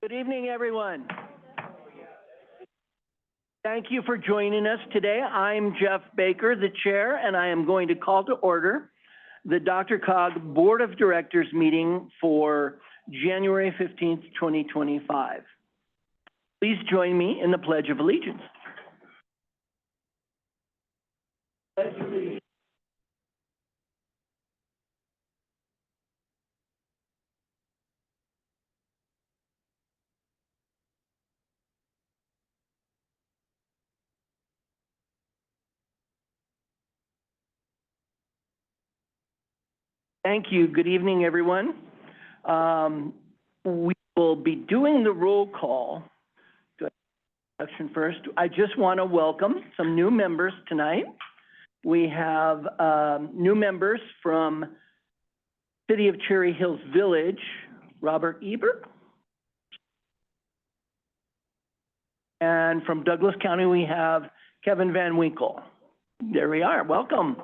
Good evening, everyone. Thank you for joining us today. I'm Jeff Baker, the chair, and I am going to call to order the DRCOG Board of Directors meeting for January 15th, 2025. Please join me in the Pledge of Allegiance. Thank you. Good evening, everyone. We will be doing the roll call. First, I just want to welcome some new members tonight. We have new members from City of Cherry Hills Village, Robert Ebert. And from Douglas County, we have Kevin Van Winkle. There we are. Welcome.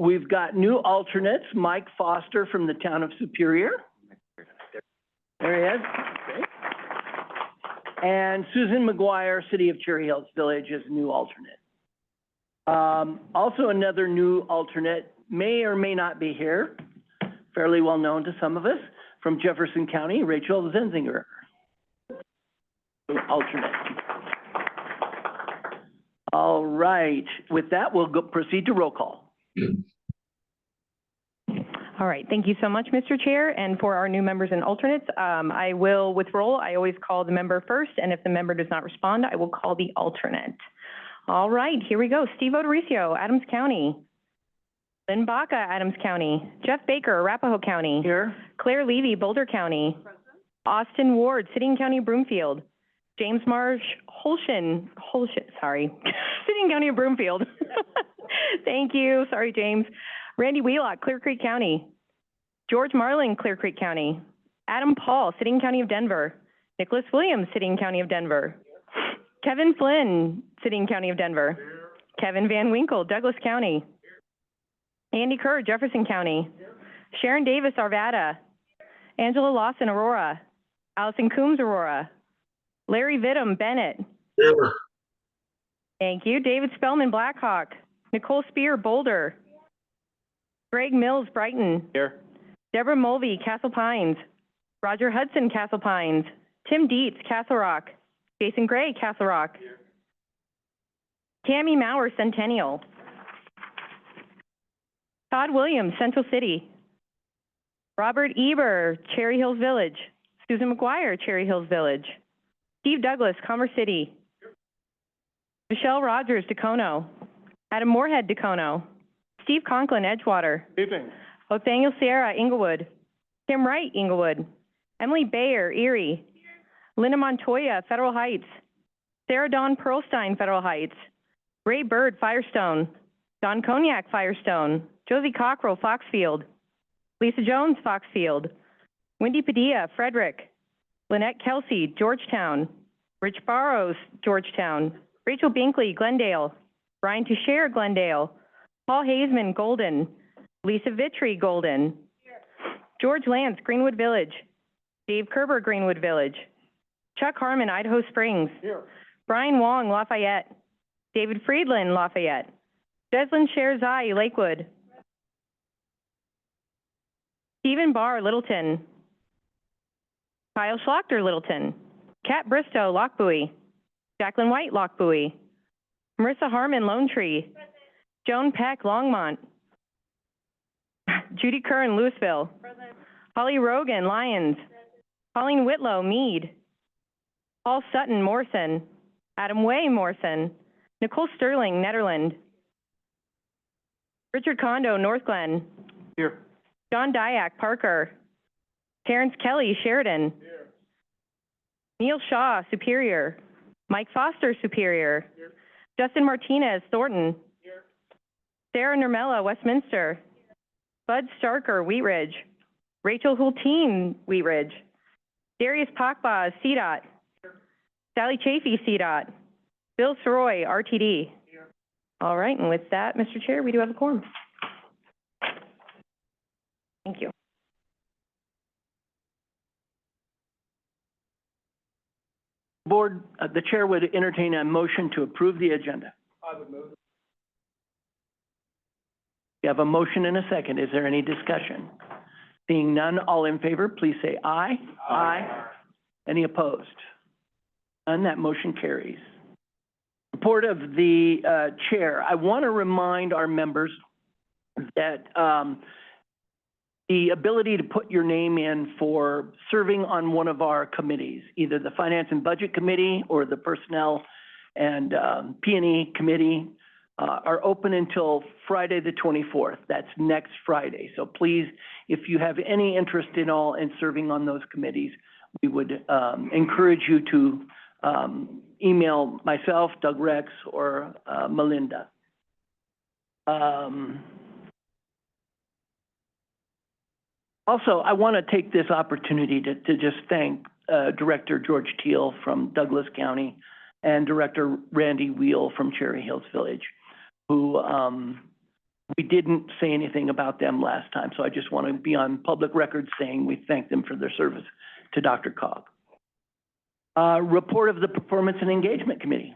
We've got new alternates, Mike Foster from the town of Superior. There he is. Okay. And Susan McGuire, City of Cherry Hills Village, is a new alternate. Also another new alternate, may or may not be here, fairly well known to some of us, from Jefferson County, Rachel Zenzinger. Alternate. All right. With that, we'll proceed to roll call. All right, thank you so much, Mr. Chair. And for our new members and alternates, I will, with roll, I always call the member first, and if the member does not respond, I will call the alternate. All right, here we go. Steve O'Dorisio, Adams County. Lynn Baca, Adams County. Jeff Baker, Arapahoe County. Here. Claire Levy, Boulder County. Austin Ward, City and County of Broomfield. James Marsh, Holshin, sorry, City and County of Broomfield. Thank you, sorry, James. Randy Wheelock, Clear Creek County. George Marling, Clear Creek County. Adam Paul, City and County of Denver. Nicholas Williams, City and County of Denver. Kevin Flynn, City and County of Denver. Kevin Van Winkle, Douglas County. Andy Kerr, Jefferson County. Sharon Davis, Arvada. Angela Lawson, Aurora. Allison Coombs, Aurora. Larry Vidham, Bennett. Thank you. David Spellman, Blackhawk. Nicole Spear, Boulder. Greg Mills, Brighton. Here. Deborah Mulvey, Castle Pines. Roger Hudson, Castle Pines. Tim Dietz, Castle Rock. Jason Gray, Castle Rock. Here. Tammy Maurer, Centennial. Todd Williams, Central City. Robert Eber, Cherry Hills Village. Susan McGuire, Cherry Hills Village. Steve Douglas, Commerce City. Here. Michelle Rogers, Dacono. Adam Moorhead, Dacono. Steve Conklin, Edgewater. Evening. Othaniel Sierra, Inglewood. Kim Wright, Inglewood. Emily Bayer, Erie. Linda Montoya, Federal Heights. Sarah Dawn Pearlstein, Federal Heights. Ray Bird, Firestone. Don Cognac, Firestone. Josie Cockrell, Foxfield. Lisa Jones, Foxfield. Wendy Padilla, Frederick. Lynette Kelsey, Georgetown. Rich Barrows, Georgetown. Rachel Binkley, Glendale. Brian Toucher, Glendale. Paul Hazeman, Golden. Lisa Vitry, Golden. George Lance, Greenwood Village. Dave Kerber, Greenwood Village. Chuck Harmon, Idaho Springs. Here. Brian Wong, Lafayette. David Friedland, Lafayette. Deslin Sherzai, Lakewood. Stephen Barr, Littleton. Kyle Schlachter, Littleton. Kat Bristow, Lockbuoy. Jacqueline White, Lockbuoy. Marissa Harmon, Lone Tree. Joan Peck, Longmont. Judy Kern, Louisville. Present. Holly Rogan, Lyons. Present. Colleen Whitlow, Meade. Paul Sutton, Morrison. Adam Way, Morrison. Nicole Sterling, Nederland. Richard Kondo, North Glen. Here. John Dyack, Parker. Terrence Kelly, Sheridan. Here. Neil Shaw, Superior. Mike Foster, Superior. Here. Justin Martinez, Thornton. Here. Sarah Nermella, Westminster. Here. Bud Starker, Wheat Ridge. Rachel Hulteen, Wheat Ridge. Darius Pakba, CDOT. Here. Sally Chafee, CDOT. Bill Soroy, RTD. Here. All right, and with that, Mr. Chair, we do have a quorum. Thank you. Board, the chair would entertain a motion to approve the agenda. I would move. We have a motion and a second. Is there any discussion? Seeing none, all in favor, please say aye. Aye. Any opposed? None, that motion carries. Report of the chair. I want to remind our members that the ability to put your name in for serving on one of our committees, either the Finance and Budget Committee or the Personnel and P&E Committee, are open until Friday the 24th. That's next Friday. So please, if you have any interest in all in serving on those committees, we would encourage you to email myself, Doug Rex, or Melinda. Also, I want to take this opportunity to just thank Director George Teal from Douglas County and Director Randy Wheel from Cherry Hills Village, who we didn't say anything about them last time. So I just want to be on public record saying we thank them for their service to DRCOG. Report of the Performance and Engagement Committee.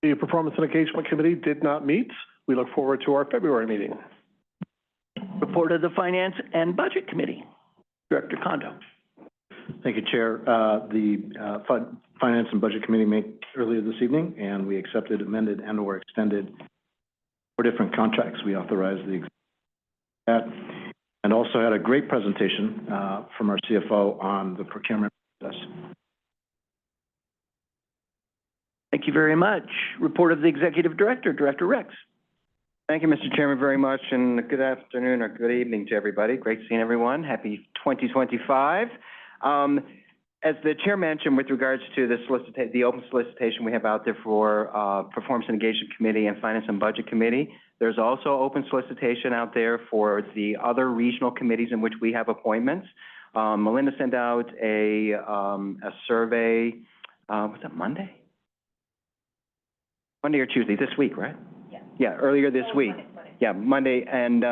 The Performance and Engagement Committee did not meet. We look forward to our February meeting. Report of the Finance and Budget Committee. Director Kondo. Thank you, Chair. The Finance and Budget Committee met earlier this evening, and we accepted, amended, and/or extended 4 different contracts. We authorized that, and also had a great presentation from our CFO on the procurement process. Thank you very much. Report of the Executive Director, Director Rex. Thank you, Mr. Chairman, very much, and good afternoon or good evening to everybody. Great seeing everyone. Happy 2025. As the chair mentioned, with regards to the open solicitation we have out there for Performance and Engagement Committee and Finance and Budget Committee, there's also open solicitation out there for the other regional committees in which we have appointments. Melinda sent out a survey, was that Monday? Monday or Tuesday, this week, right? Yeah, earlier this week. Monday. Yeah, Monday. And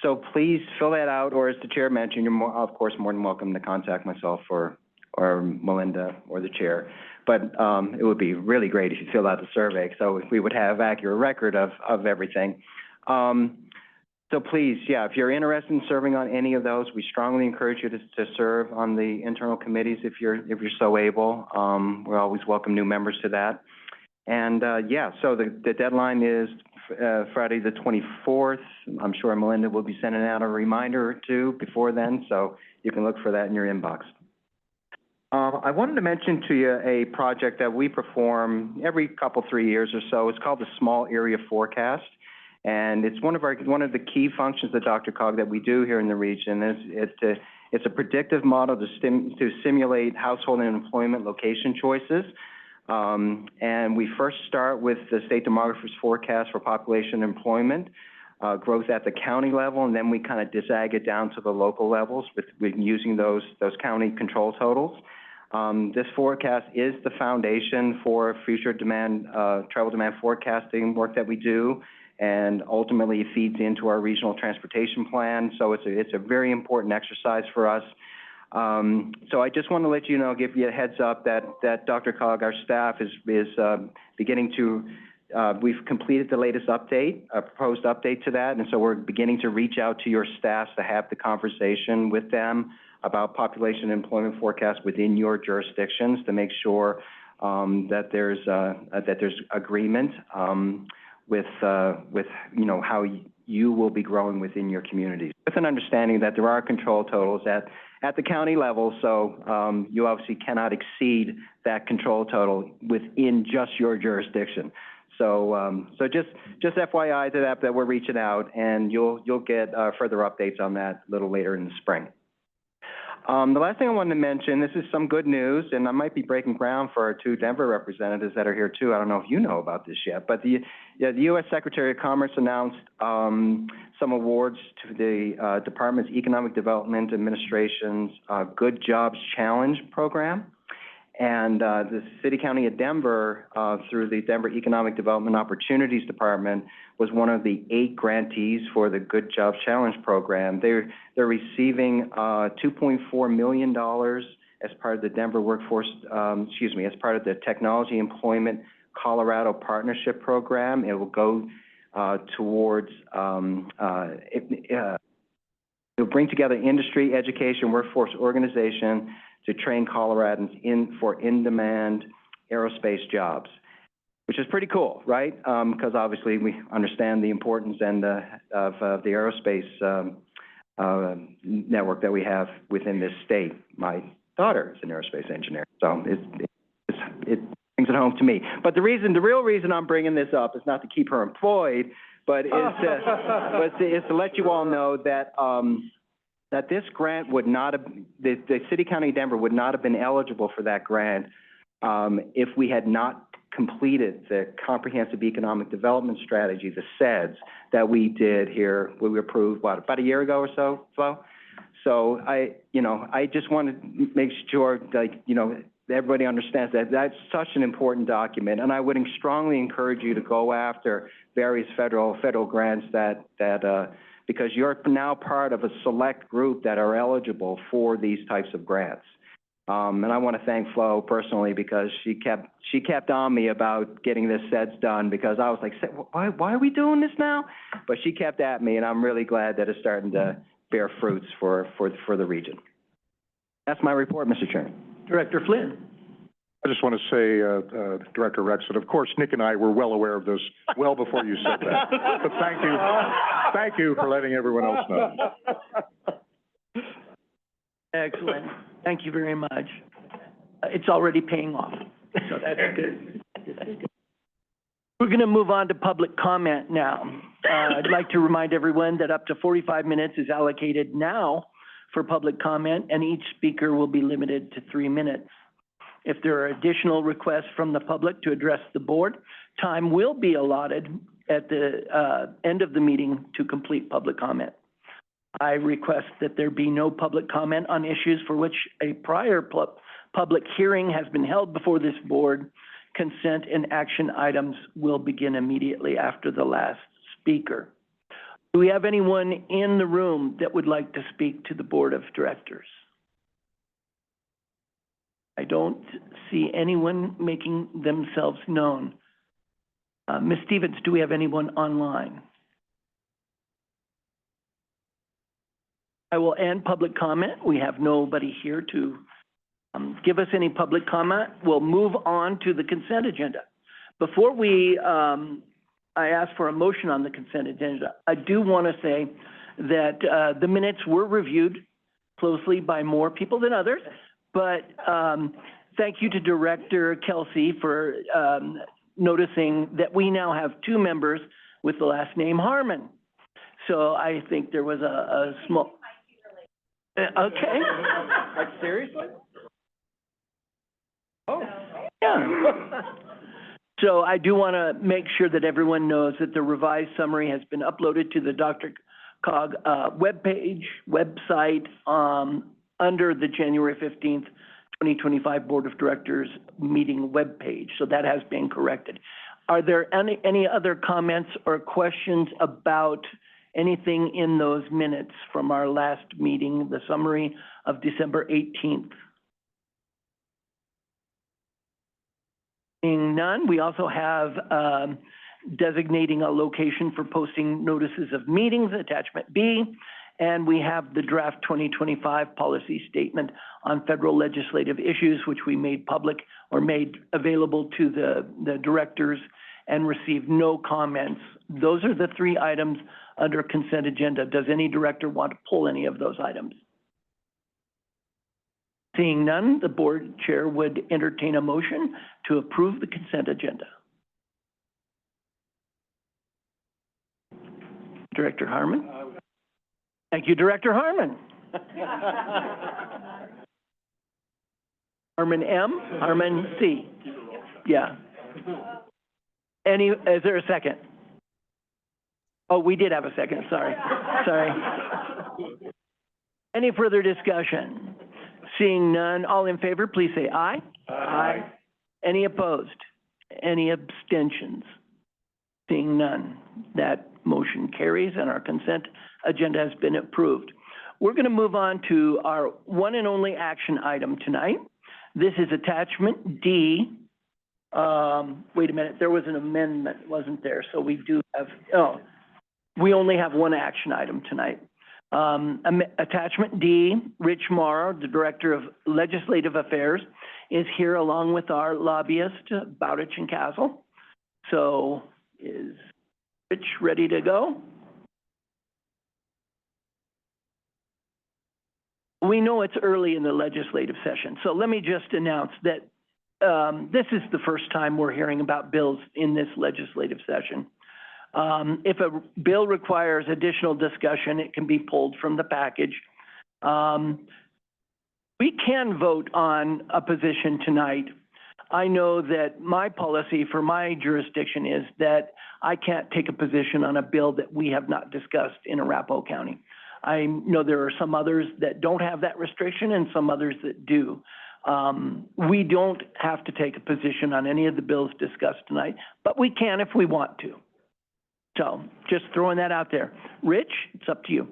so please fill that out, or as the chair mentioned, you're of course more than welcome to contact myself or Melinda or the chair. But it would be really great if you fill out the survey, so we would have accurate record of everything. So please, yeah, if you're interested in serving on any of those, we strongly encourage you to serve on the internal committees if you're so able. We always welcome new members to that. And yeah, so the deadline is Friday the 24th. I'm sure Melinda will be sending out a reminder or two before then, so you can look for that in your inbox. I wanted to mention to you a project that we perform every 3 years or so. It's called the Small Area Forecast, and it's one of the key functions of DRCOG that we do here in the region. It's a predictive model to simulate household and employment location choices. And we first start with the state demographer's forecast for population and employment growth at the county level, and then we kind of disag it down to the local levels with using those county control totals. This forecast is the foundation for future travel demand forecasting work that we do, and ultimately it feeds into our regional transportation plan. So it's a very important exercise for us. So I just want to let you know, give you a heads up that DRCOG, our staff, is beginning to, we've completed the latest update, a proposed update to that, and so we're beginning to reach out to your staffs to have the conversation with them about population and employment forecasts within your jurisdictions to make sure that there's agreement with how you will be growing within your communities, with an understanding that there are control totals at the county level, so you obviously cannot exceed that control total within just your jurisdiction. So, so just FYI to that we're reaching out, and you'll get further updates on that a little later in the spring. The last thing I wanted to mention, this is some good news, and I might be breaking ground for our 2 Denver representatives that are here too. I don't know if you know about this yet, but the U.S. Secretary of Commerce announced some awards to the Department's Economic Development Administration's Good Jobs Challenge program. And the City County of Denver, through the Denver Economic Development Opportunities Department, was one of the 8 grantees for the Good Jobs Challenge program. They're receiving $2.4 million as part of the Denver Workforce, as part of the Technology Employment Colorado Partnership Program. It will go towards, it'll bring together industry, education, workforce organization to train Coloradans for in-demand aerospace jobs, which is pretty cool, right? Because obviously we understand the importance and of the aerospace network that we have within this state. My daughter is an aerospace engineer, so it brings it home to me. But the real reason I'm bringing this up is not to keep her employed, but is to let you all know that that this grant would not have, the City County of Denver would not have been eligible for that grant if we had not completed the Comprehensive Economic Development Strategy, the CEDS, that we did here, we approved, about a year ago or so, Flo? So I just want to make sure, everybody understands that that's such an important document, and I would strongly encourage you to go after various federal grants because you're now part of a select group that are eligible for these types of grants. And I want to thank Flo personally because she kept on me about getting this CEDS done because I was like, why are we doing this now? But she kept at me, and I'm really glad that it's starting to bear fruits for the region. That's my report, Mr. Chairman. Director Flynn. I just want to say, Director Rex, that of course Nick and I were well aware of this well before you said that. But thank you for letting everyone else know. Excellent. Thank you very much. It's already paying off, so that's good. We're going to move on to public comment now. I'd like to remind everyone that up to 45 minutes is allocated now for public comment, and each speaker will be limited to 3 minutes. If there are additional requests from the public to address the board, time will be allotted at the end of the meeting to complete public comment. I request that there be no public comment on issues for which a prior public hearing has been held before this board. Consent and action items will begin immediately after the last speaker. Do we have anyone in the room that would like to speak to the board of directors? I don't see anyone making themselves known. Ms. Stevens, do we have anyone online? I will end public comment. We have nobody here to give us any public comment. We'll move on to the consent agenda. Before I ask for a motion on the consent agenda, I do want to say that the minutes were reviewed closely by more people than others, but thank you to Director Kelsey for noticing that we now have 2 members with the last name Harmon. So I think there was a small... Okay. Like, seriously? Oh. Yeah. So I do want to make sure that everyone knows that the revised summary has been uploaded to the DRCOG website under the January 15th, 2025 Board of Directors meeting webpage. So that has been corrected. Are there any other comments or questions about anything in those minutes from our last meeting, the summary of December 18th? Seeing none, we also have designating a location for posting notices of meetings, attachment B, and we have the draft 2025 policy statement on federal legislative issues, which we made public or made available to the directors and received no comments. Those are the 3 items under consent agenda. Does any director want to pull any of those items? Seeing none, the board chair would entertain a motion to approve the consent agenda. Director Harmon? Thank you, Director Harmon. Harmon M, Harmon C. Yeah. Is there a second? Oh, we did have a second, sorry. Any further discussion? Seeing none, all in favor, please say aye. Aye. Any opposed? Any abstentions? Seeing none, that motion carries and our consent agenda has been approved. we're going to move on to our one and only action item tonight. This is attachment D. Wait a minute, there was an amendment, wasn't there? So we do have, we only have one action item tonight. Attachment D, Rich Morrow, the Director of Legislative Affairs, is here along with our lobbyist, Bowditch and Castle. So is Rich ready to go? We know it's early in the legislative session, so let me just announce that this is the first time we're hearing about bills in this legislative session. If a bill requires additional discussion, it can be pulled from the package. We can vote on a position tonight. I know that my policy for my jurisdiction is that I can't take a position on a bill that we have not discussed in Arapahoe County. I know there are some others that don't have that restriction and some others that do. We don't have to take a position on any of the bills discussed tonight, but we can if we want to. So just throwing that out there. Rich, it's up to you.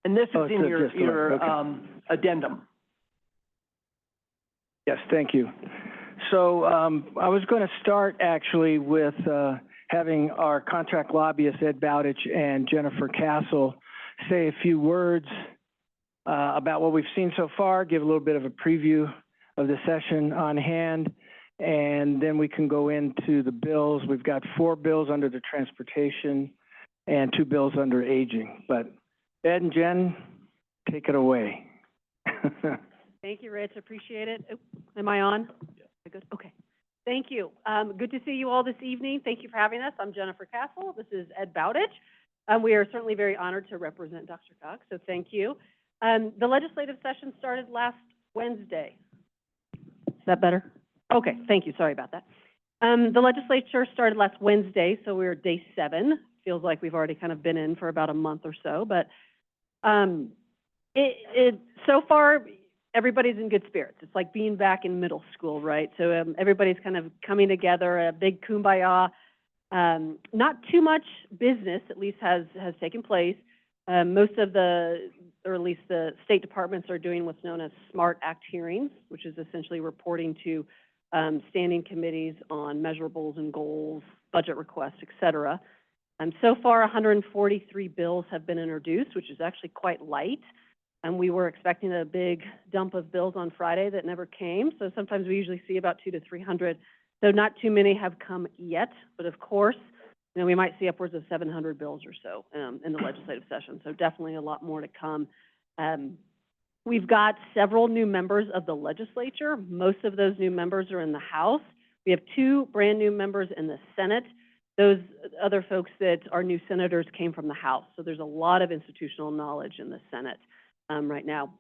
And this is in your addendum. Yes, thank you. So I was going to start actually with having our contract lobbyists, Ed Bowditch and Jennifer Castle, say a few words about what we've seen so far, give a little bit of a preview of the session on hand, and then we can go into the bills. We've got 4 bills under the transportation and 2 bills under aging. But Ed and Jen, take it away. Thank you, Rich. Appreciate it. Oh, am I on? Yeah. Good. Okay. Thank you. Good to see you all this evening. Thank you for having us. I'm Jennifer Castle. This is Ed Bowditch. We are certainly very honored to represent DRCOG, so thank you. The legislative session started last Wednesday. Is that better? Okay. Thank you. Sorry about that. The legislature started last Wednesday, so we're day 7. Feels like we've already kind of been in for about a month or so, but so far, everybody's in good spirits. It's like being back in middle school, right? So everybody's kind of coming together, a big kumbaya. Not too much business, at least, has taken place. Most of or at least the state departments are doing what's known as SMART Act hearings, which is essentially reporting to standing committees on measurables and goals, budget requests, et cetera. So far, 143 bills have been introduced, which is actually quite light. And we were expecting a big dump of bills on Friday that never came. So sometimes we usually see about 200 to 300. So not too many have come yet. But of course, you know, we might see upwards of 700 bills or so in the legislative session. So definitely a lot more to come. We've got several new members of the legislature. Most of those new members are in the House. We have 2 brand new members in the Senate. Those other folks that are new senators came from the House. So there's a lot of institutional knowledge in the Senate right now.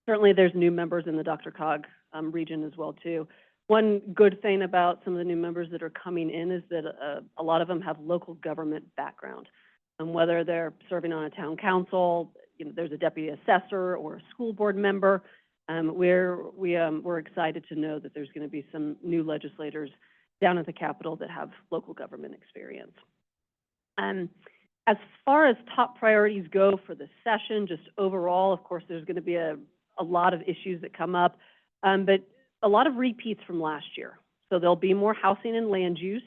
Certainly there's new members in the DRCOG region as well too. One good thing about some of the new members that are coming in is that a lot of them have local government background. And whether they're serving on a town council, you know, there's a deputy assessor or a school board member, we're excited to know that there's going to be some new legislators down at the Capitol that have local government experience. As far as top priorities go for the session, just overall, of course, there's going to be a lot of issues that come up, but a lot of repeats from last year. So there'll be more housing and land use.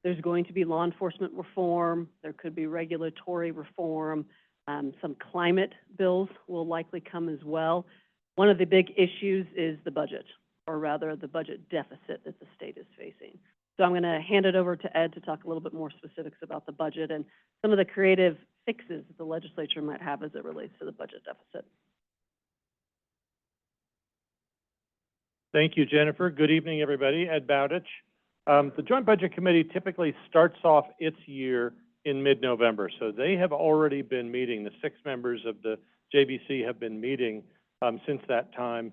There's going to be law enforcement reform. There could be regulatory reform. Some climate bills will likely come as well. One of the big issues is the budget, or rather the budget deficit that the state is facing. So I'm going to hand it over to Ed to talk a little bit more specifics about the budget and some of the creative fixes that the legislature might have as it relates to the budget deficit. Thank you, Jennifer. Good evening, everybody. Ed Bowditch. The Joint Budget Committee typically starts off its year in mid-November, so they have already been meeting. The 6 members of the JBC have been meeting since that time,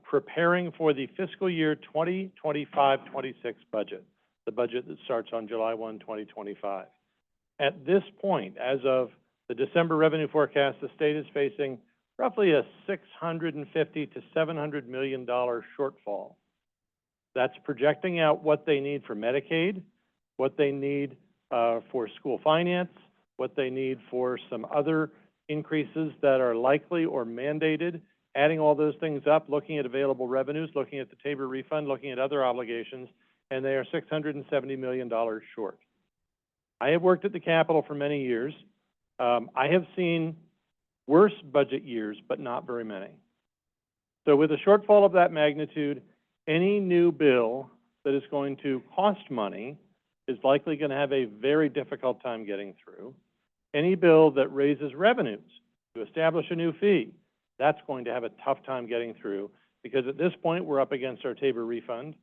preparing for the fiscal year 2025-26 budget, the budget that starts on July 1, 2025. At this point, as of the December revenue forecast, the state is facing roughly a $650 to $700 million shortfall. That's projecting out what they need for Medicaid, what they need for school finance, what they need for some other increases that are likely or mandated, adding all those things up, looking at available revenues, looking at the Tabor refund, looking at other obligations, and they are $670 million short. I have worked at the Capitol for many years. I have seen worse budget years, but not very many. So with a shortfall of that magnitude, any new bill that is going to cost money is likely going to have a very difficult time getting through. Any bill that raises revenues to establish a new fee, that's going to have a tough time getting through, because at this point we're up against our Tabor refund.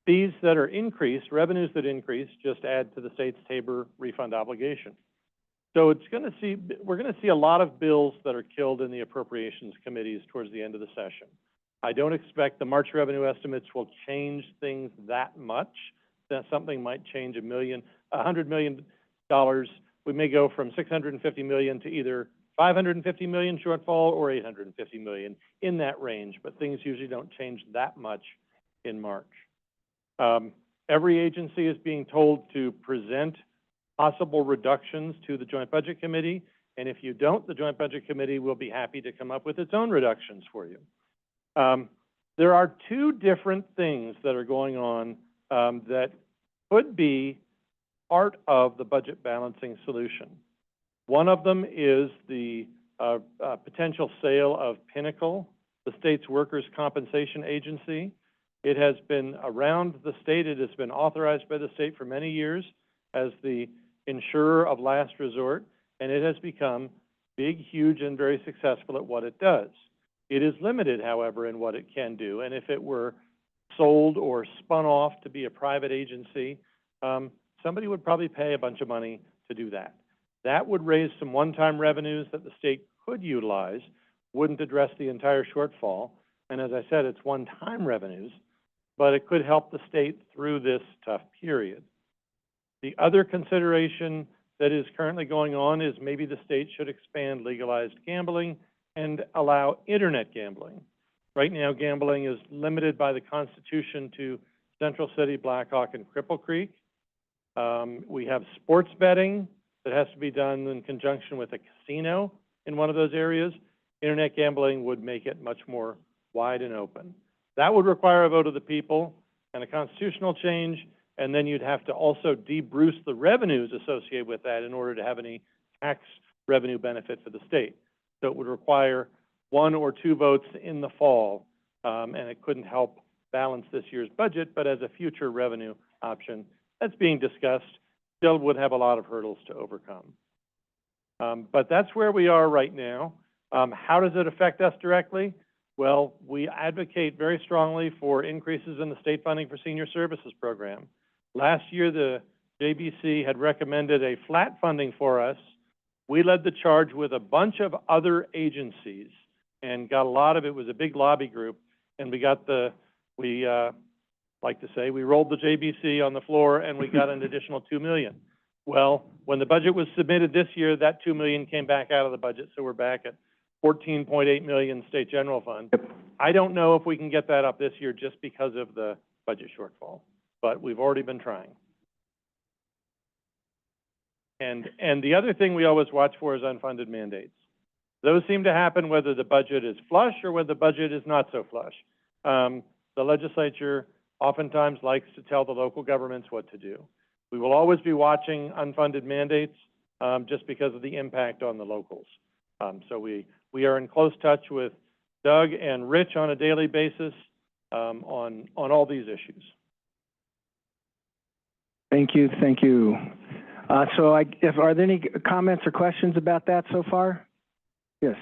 Fees that are increased, revenues that increase, just add to the state's Tabor refund obligation. So we're going to see a lot of bills that are killed in the appropriations committees towards the end of the session. I don't expect the March revenue estimates will change things that much. That something might change $100 million. We may go from $650 million to either $550 million shortfall or $850 million, in that range, but things usually don't change that much in March. Every agency is being told to present possible reductions to the Joint Budget Committee, and if you don't, the Joint Budget Committee will be happy to come up with its own reductions for you. There are two different things that are going on that could be part of the budget balancing solution. One of them is the potential sale of Pinnacle, the state's workers' compensation agency. It has been around the state. It has been authorized by the state for many years as the insurer of last resort, and it has become big, huge, and very successful at what it does. It is limited, however, in what it can do, and if it were sold or spun off to be a private agency, somebody would probably pay a bunch of money to do that. That would raise some one-time revenues that the state could utilize, wouldn't address the entire shortfall, and as I said, it's one-time revenues, but it could help the state through this tough period. The other consideration that is currently going on is maybe the state should expand legalized gambling and allow internet gambling. Right now, gambling is limited by the Constitution to Central City, Blackhawk, and Cripple Creek. We have sports betting that has to be done in conjunction with a casino in one of those areas. Internet gambling would make it much more wide and open. That would require a vote of the people and a constitutional change, and then you'd have to also de-bruce the revenues associated with that in order to have any tax revenue benefit for the state. So it would require 1 or 2 votes in the fall, and it couldn't help balance this year's budget, but as a future revenue option that's being discussed, still would have a lot of hurdles to overcome. But that's where we are right now. How does it affect us directly? Well, we advocate very strongly for increases in the state funding for senior services program. Last year, the JBC had recommended a flat funding for us. We led the charge with a bunch of other agencies and got a lot of it. Was a big lobby group, and we got we like to say, we rolled the JBC on the floor and we got an additional $2 million. Well, when the budget was submitted this year, that $2 million came back out of the budget, so we're back at $14.8 million state general fund. I don't know if we can get that up this year just because of the budget shortfall, but we've already been trying. And the other thing we always watch for is unfunded mandates. Those seem to happen whether the budget is flush or whether the budget is not so flush. The legislature oftentimes likes to tell the local governments what to do. We will always be watching unfunded mandates just because of the impact on the locals. So we are in close touch with Doug and Rich on a daily basis on all these issues. Thank you, thank you. Are there any comments or questions about that so far? Yes.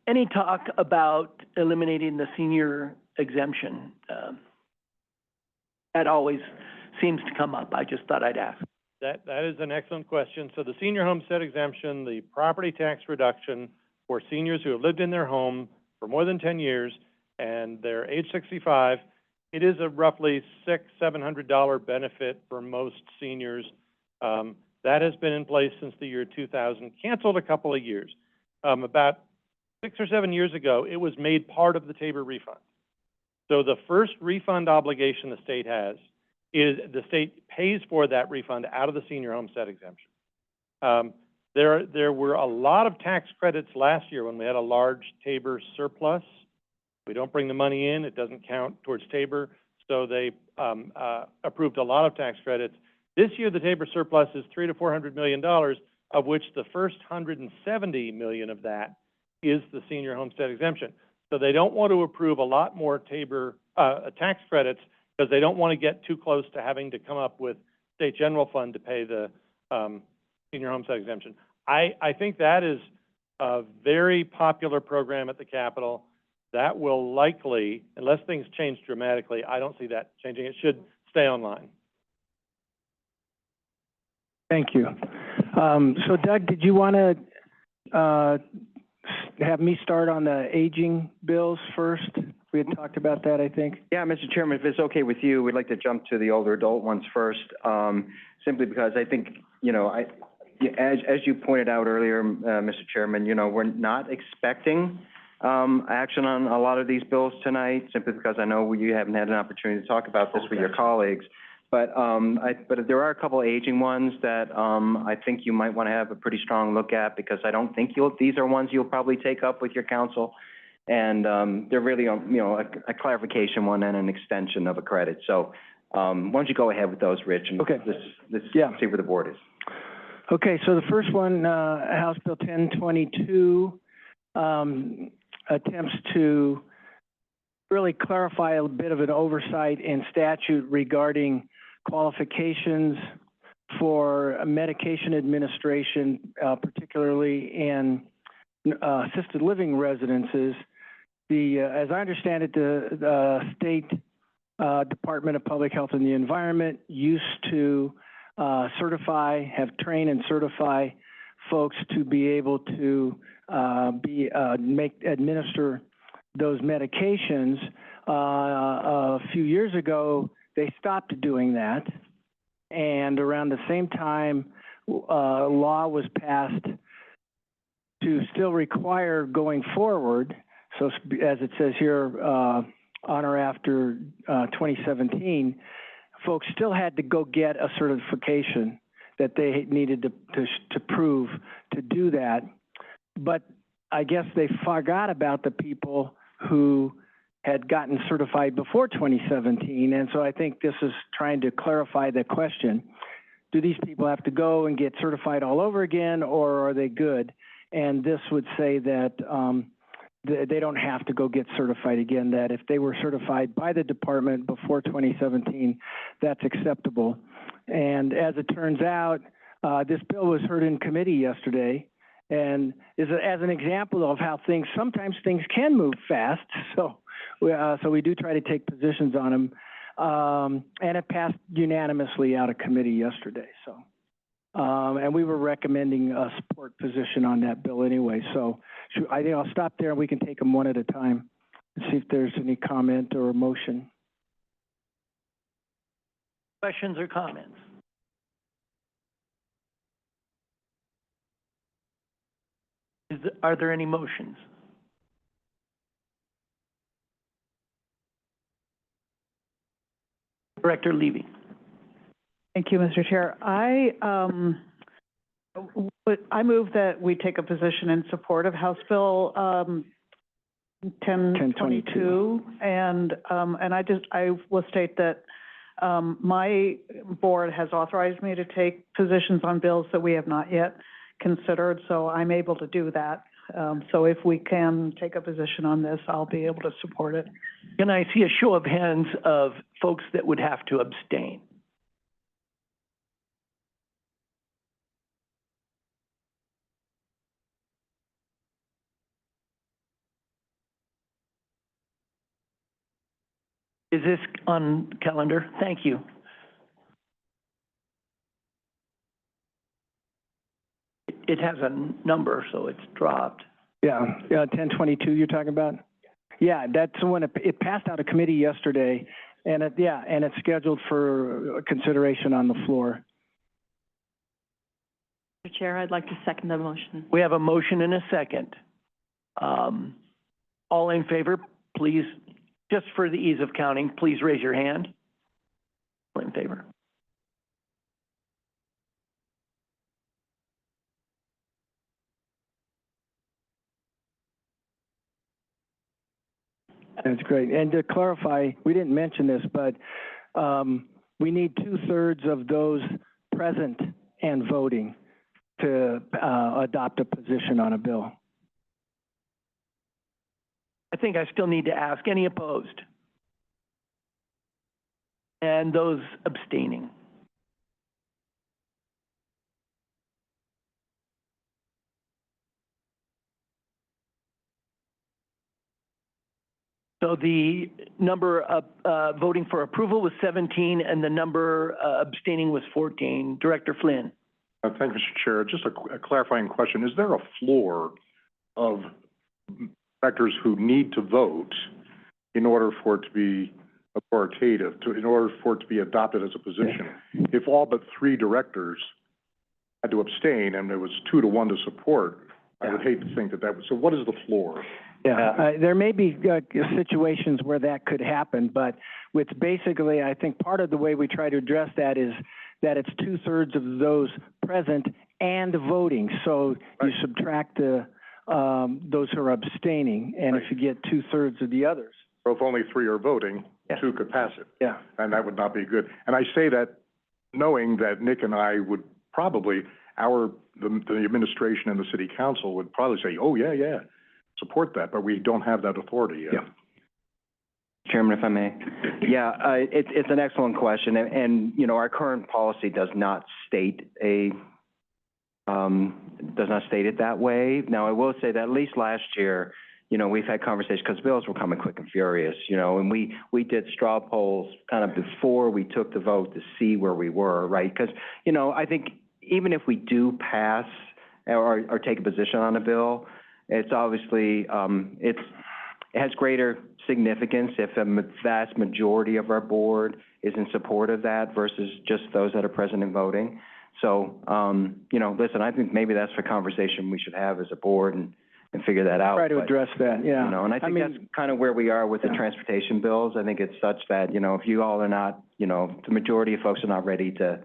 Any talk about eliminating the senior exemption? That always seems to come up. I just thought I'd ask. That is an excellent question. So the senior homestead exemption, the property tax reduction for seniors who have lived in their home for more than 10 years and they're age 65, it is a roughly $600-700 benefit for most seniors. That has been in place since the year 2000, canceled a couple of years. About 6 or 7 years ago, it was made part of the Tabor refund. So the first refund obligation the state has is the state pays for that refund out of the senior homestead exemption. There were a lot of tax credits last year when we had a large Tabor surplus. We don't bring the money in, it doesn't count towards Tabor, so they approved a lot of tax credits. This year, the Tabor surplus is $300 to $400 million, of which the first $170 million of that is the senior homestead exemption. So they don't want to approve a lot more Tabor tax credits because they don't want to get too close to having to come up with state general fund to pay the senior homestead exemption. I think that is a very popular program at the Capitol. That will likely, unless things change dramatically, I don't see that changing. It should stay online. Thank you. So Doug, did you want to have me start on the aging bills first? We had talked about that, I think. Yeah, Mr. Chairman, if it's okay with you, we'd like to jump to the older adult ones first, simply because I think, you know, as you pointed out earlier, Mr. Chairman, you know, we're not expecting action on a lot of these bills tonight, simply because I know you haven't had an opportunity to talk about this with your colleagues. But there are a couple aging ones that I think you might want to have a pretty strong look at, because I don't think these are ones you'll probably take up with your council. And they're really, you know, a clarification one and an extension of a credit. So why don't you go ahead with those, Rich, and okay. let's see where the board is. Okay, so the first one, House Bill 1022, attempts to really clarify a bit of an oversight in statute regarding qualifications for medication administration, particularly in assisted living residences. As I understand it, the State Department of Public Health and the Environment used to train and certify folks to be able to administer those medications. A few years ago, they stopped doing that, and around the same time, law was passed to still require going forward. So as it says here, on or after 2017, folks still had to go get a certification that they needed to prove to do that. But I guess they forgot about the people who had gotten certified before 2017. And so I think this is trying to clarify the question. Do these people have to go and get certified all over again, or are they good? And this would say that they don't have to go get certified again, that if they were certified by the department before 2017, that's acceptable. And as it turns out, this bill was heard in committee yesterday, and is as an example of how sometimes things can move fast. So we do try to take positions on them. And it passed unanimously out of committee yesterday. So, and we were recommending a support position on that bill anyway. So I think I'll stop there and we can take them one at a time and see if there's any comment or motion. Questions or comments? Are there any motions? Director Levy. Thank you, Mr. Chair. I move that we take a position in support of House Bill 1022, and I will state that my board has authorized me to take positions on bills that we have not yet considered, so I'm able to do that. So if we can take a position on this, I'll be able to support it. Can I see a show of hands of folks that would have to abstain? Is this on calendar? Thank you. It has a number, so it's dropped. Yeah, 1022 you're talking about? Yeah, that's when it passed out of committee yesterday, and it's scheduled for consideration on the floor. Mr. Chair, I'd like to second the motion. We have a motion and a second. All in favor, please, just for the ease of counting, please raise your hand. All in favor? That's great. And to clarify, we didn't mention this, but we need 2/3 of those present and voting to adopt a position on a bill. I think I still need to ask, any opposed? And those abstaining? So the number of voting for approval was 17, and the number abstaining was 14. Director Flynn. Thank you, Mr. Chair. Just a clarifying question. Is there a floor of directors who need to vote in order for it to be authoritative, in order for it to be adopted as a position? If all but 3 directors had to abstain and it was 2 to 1 to support, I would hate to think that was, so what is the floor? There may be situations where that could happen, but it's basically, I think part of the way we try to address that is that it's 2/3 of those present and voting. So you subtract the those who are abstaining, and if you get 2/3 of the others. So if only 3 are voting, 2 could pass it. Yeah. And that would not be good. And I say that knowing that Nick and I would probably, the administration and the city council would probably say, oh, yeah, support that, but we don't have that authority yet. Yeah. Chairman, if I may. Yeah, it's an excellent question, and, you know, our current policy does not state it that way. Now, I will say that at least last year, you know, we've had conversations, because bills were coming quick and furious, you know, and we did straw polls kind of before we took the vote to see where we were, right? Because, you know, I think even if we do pass or take a position on a bill, it's obviously, it has greater significance if a vast majority of our board is in support of that versus just those that are present and voting. So, you know, listen, I think maybe that's the conversation we should have as a board and figure that out. Try to address that, yeah. You know, and I think that's kind of where we are with the transportation bills. I think it's such that, you know, if you all are not, you know, the majority of folks are not ready to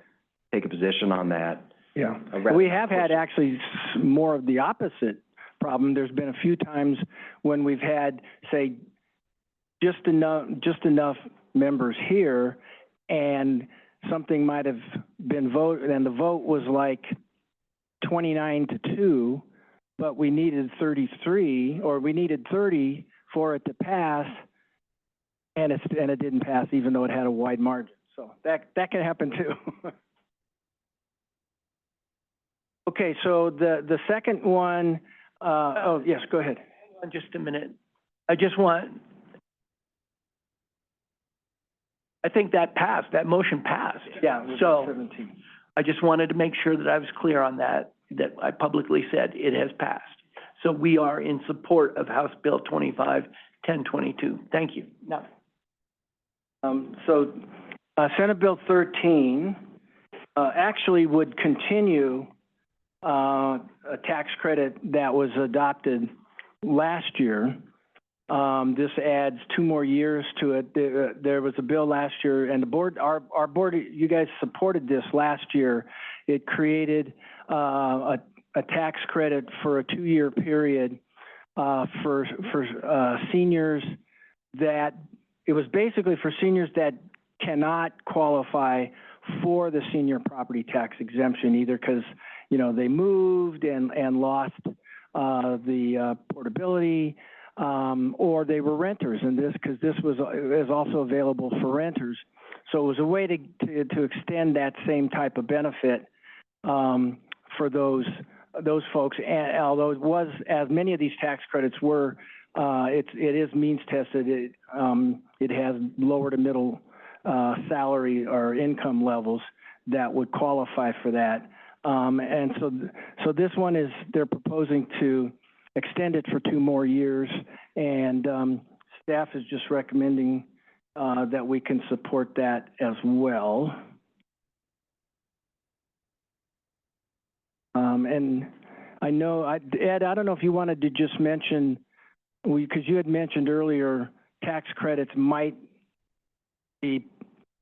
take a position on that. Yeah. We have had actually more of the opposite problem. There's been a few times when we've had, say, just enough members here, and something might have been voted, and the vote was like 29-2, but we needed 33, or we needed 30 for it to pass, and it didn't pass, even though it had a wide margin. So that can happen too. Okay, so the second one. Oh, yes, go ahead. Hang on just a minute. I think that passed, that motion passed. Yeah, so 17. I just wanted to make sure that I was clear on that I publicly said it has passed. So we are in support of House Bill 25-1022. Thank you. Now. Senate Bill 13 actually would continue a tax credit that was adopted last year. This adds 2 more years to it. There was a bill last year, and the board, our board, you guys supported this last year. It created a tax credit for a 2-year period for seniors that, it was basically for seniors that cannot qualify for the senior property tax exemption, either because, you know, they moved and lost the portability, or they were renters, and because this was also available for renters. So it was a way to extend that same type of benefit for those folks. And although it was, as many of these tax credits were, it is means tested. It has lower to middle salary or income levels that would qualify for that. And so this one is, they're proposing to extend it for 2 more years, and staff is just recommending that we can support that as well. And I know, Ed, I don't know if you wanted to just mention, because you had mentioned earlier, tax credits might be,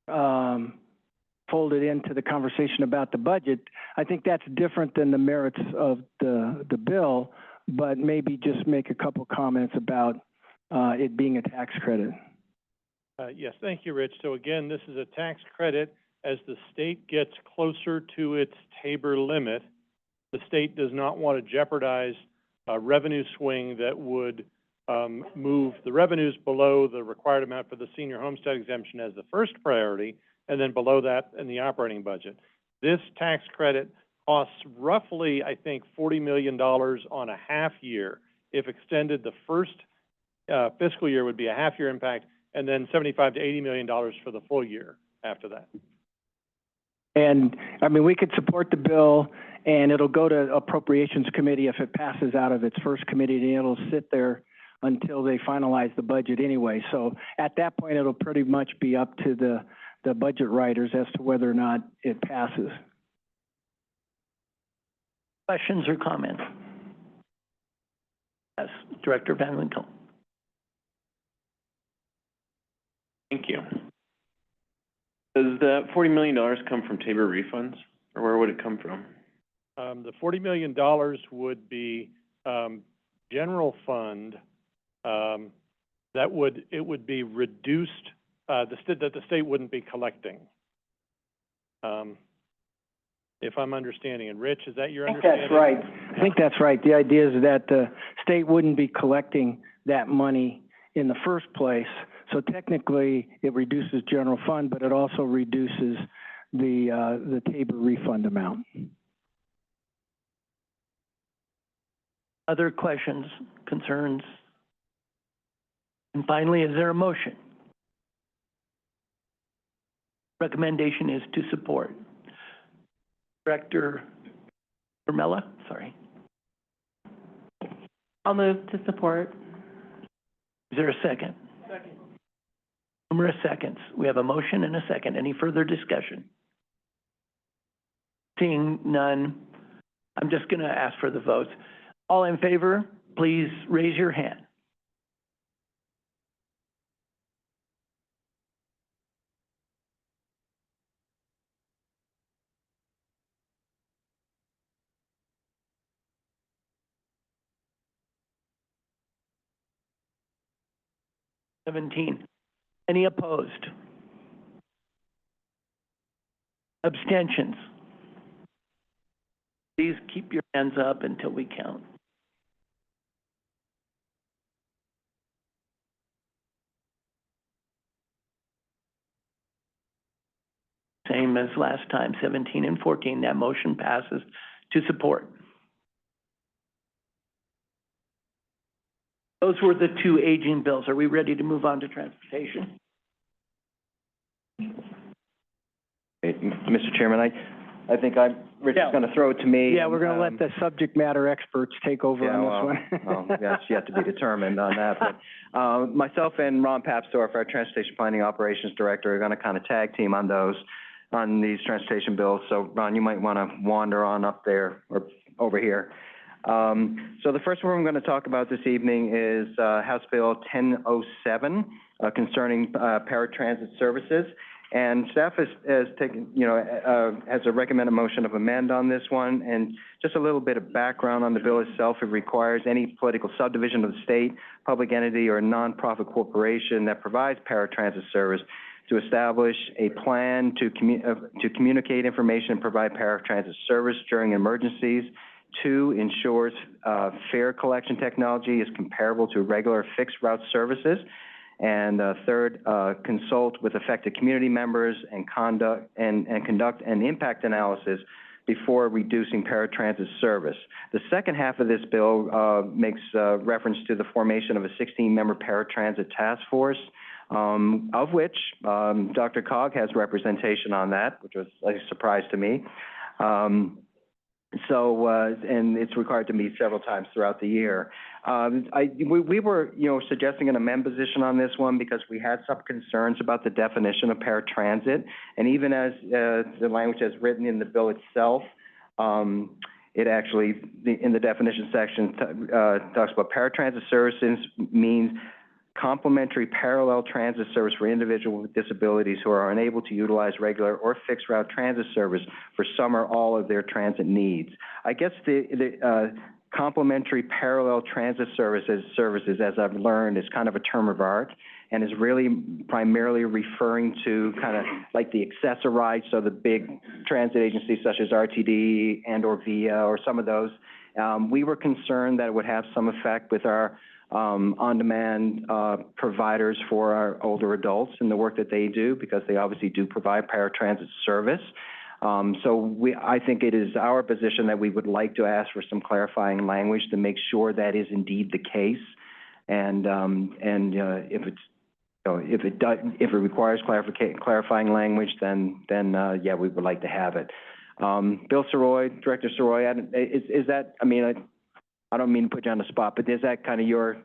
folded into the conversation about the budget. I think that's different than the merits of the bill, but maybe just make a couple comments about, it being a tax credit. Yes, thank you, Rich. So again, this is a tax credit. As the state gets closer to its Tabor limit, the state does not want to jeopardize a revenue swing that would move the revenues below the required amount for the senior homestead exemption as the first priority, and then below that in the operating budget. This tax credit costs roughly, I think, $40 million on a half year. If extended, the first fiscal year would be a half year impact, and then $75 to $80 million for the full year after that. And, I mean, we could support the bill, and it'll go to Appropriations Committee if it passes out of its first committee, and it'll sit there until they finalize the budget anyway. So at that point, it'll pretty much be up to the budget writers as to whether or not it passes. Questions or comments? Yes, Director Van Winkle. Thank you. Does that $40 million come from Tabor refunds, or where would it come from? The $40 million would be general fund. It would be reduced, that the state wouldn't be collecting. If I'm understanding. And Rich, is that your understanding? That's right. I think that's right. The idea is that the state wouldn't be collecting that money in the first place. So technically, it reduces general fund, but it also reduces the Tabor refund amount. Other questions, concerns? And finally, is there a motion? Recommendation is to support. Director Vermella, sorry. I'll move to support. Is there a second? Second. Numerous seconds. We have a motion and a second. Any further discussion? Seeing none, I'm just going to ask for the votes. All in favor, please raise your hand. Any opposed? Abstentions? Please keep your hands up until we count. Same as last time, 17 and 14. That motion passes to support. Those were the two aging bills. Are we ready to move on to transportation? Mr. Chairman, I think Rich is going to throw it to me. Yeah, we're going to let the subject matter experts take over on this one. Well, that's yet to be determined on that. But myself and Ron Papsdorf, our Transportation Planning Operations Director, are going to kind of tag team on these transportation bills. So, Ron, you might want to wander on up there or over here. So the first one I'm going to talk about this evening is House Bill 1007 concerning paratransit services. And staff has taken, has a recommended motion of amend on this one. And just a little bit of background on the bill itself. It requires any political subdivision of the state, public entity, or nonprofit corporation that provides paratransit service to establish a plan to communicate information and provide paratransit service during emergencies. 2, ensures fare collection technology is comparable to regular fixed route services. And 3rd, consult with affected community members and conduct an impact analysis before reducing paratransit service. The second half of this bill makes reference to the formation of a 16-member paratransit task force, of which DRCOG has representation on that, which was a surprise to me. And it's required to meet several times throughout the year. We were, suggesting an amend position on this one because we had some concerns about the definition of paratransit, and even as the language as written in the bill itself, it actually, in the definition section, talks about paratransit services means complementary parallel transit service for individuals with disabilities who are unable to utilize regular or fixed route transit service for some or all of their transit needs. I guess the complementary parallel transit services, as I've learned, is kind of a term of art and is really primarily referring to kind of like the accessorites, so the big transit agencies such as RTD and or VIA or some of those. We were concerned that it would have some effect with our on-demand providers for our older adults and the work that they do, because they obviously do provide paratransit service. I think it is our position that we would like to ask for some clarifying language to make sure that is indeed the case. And if it requires clarifying language, then yeah, we would like to have it. Bill Soroy, Director Soroy, is that, I mean, I don't mean to put you on the spot, but is that kind of your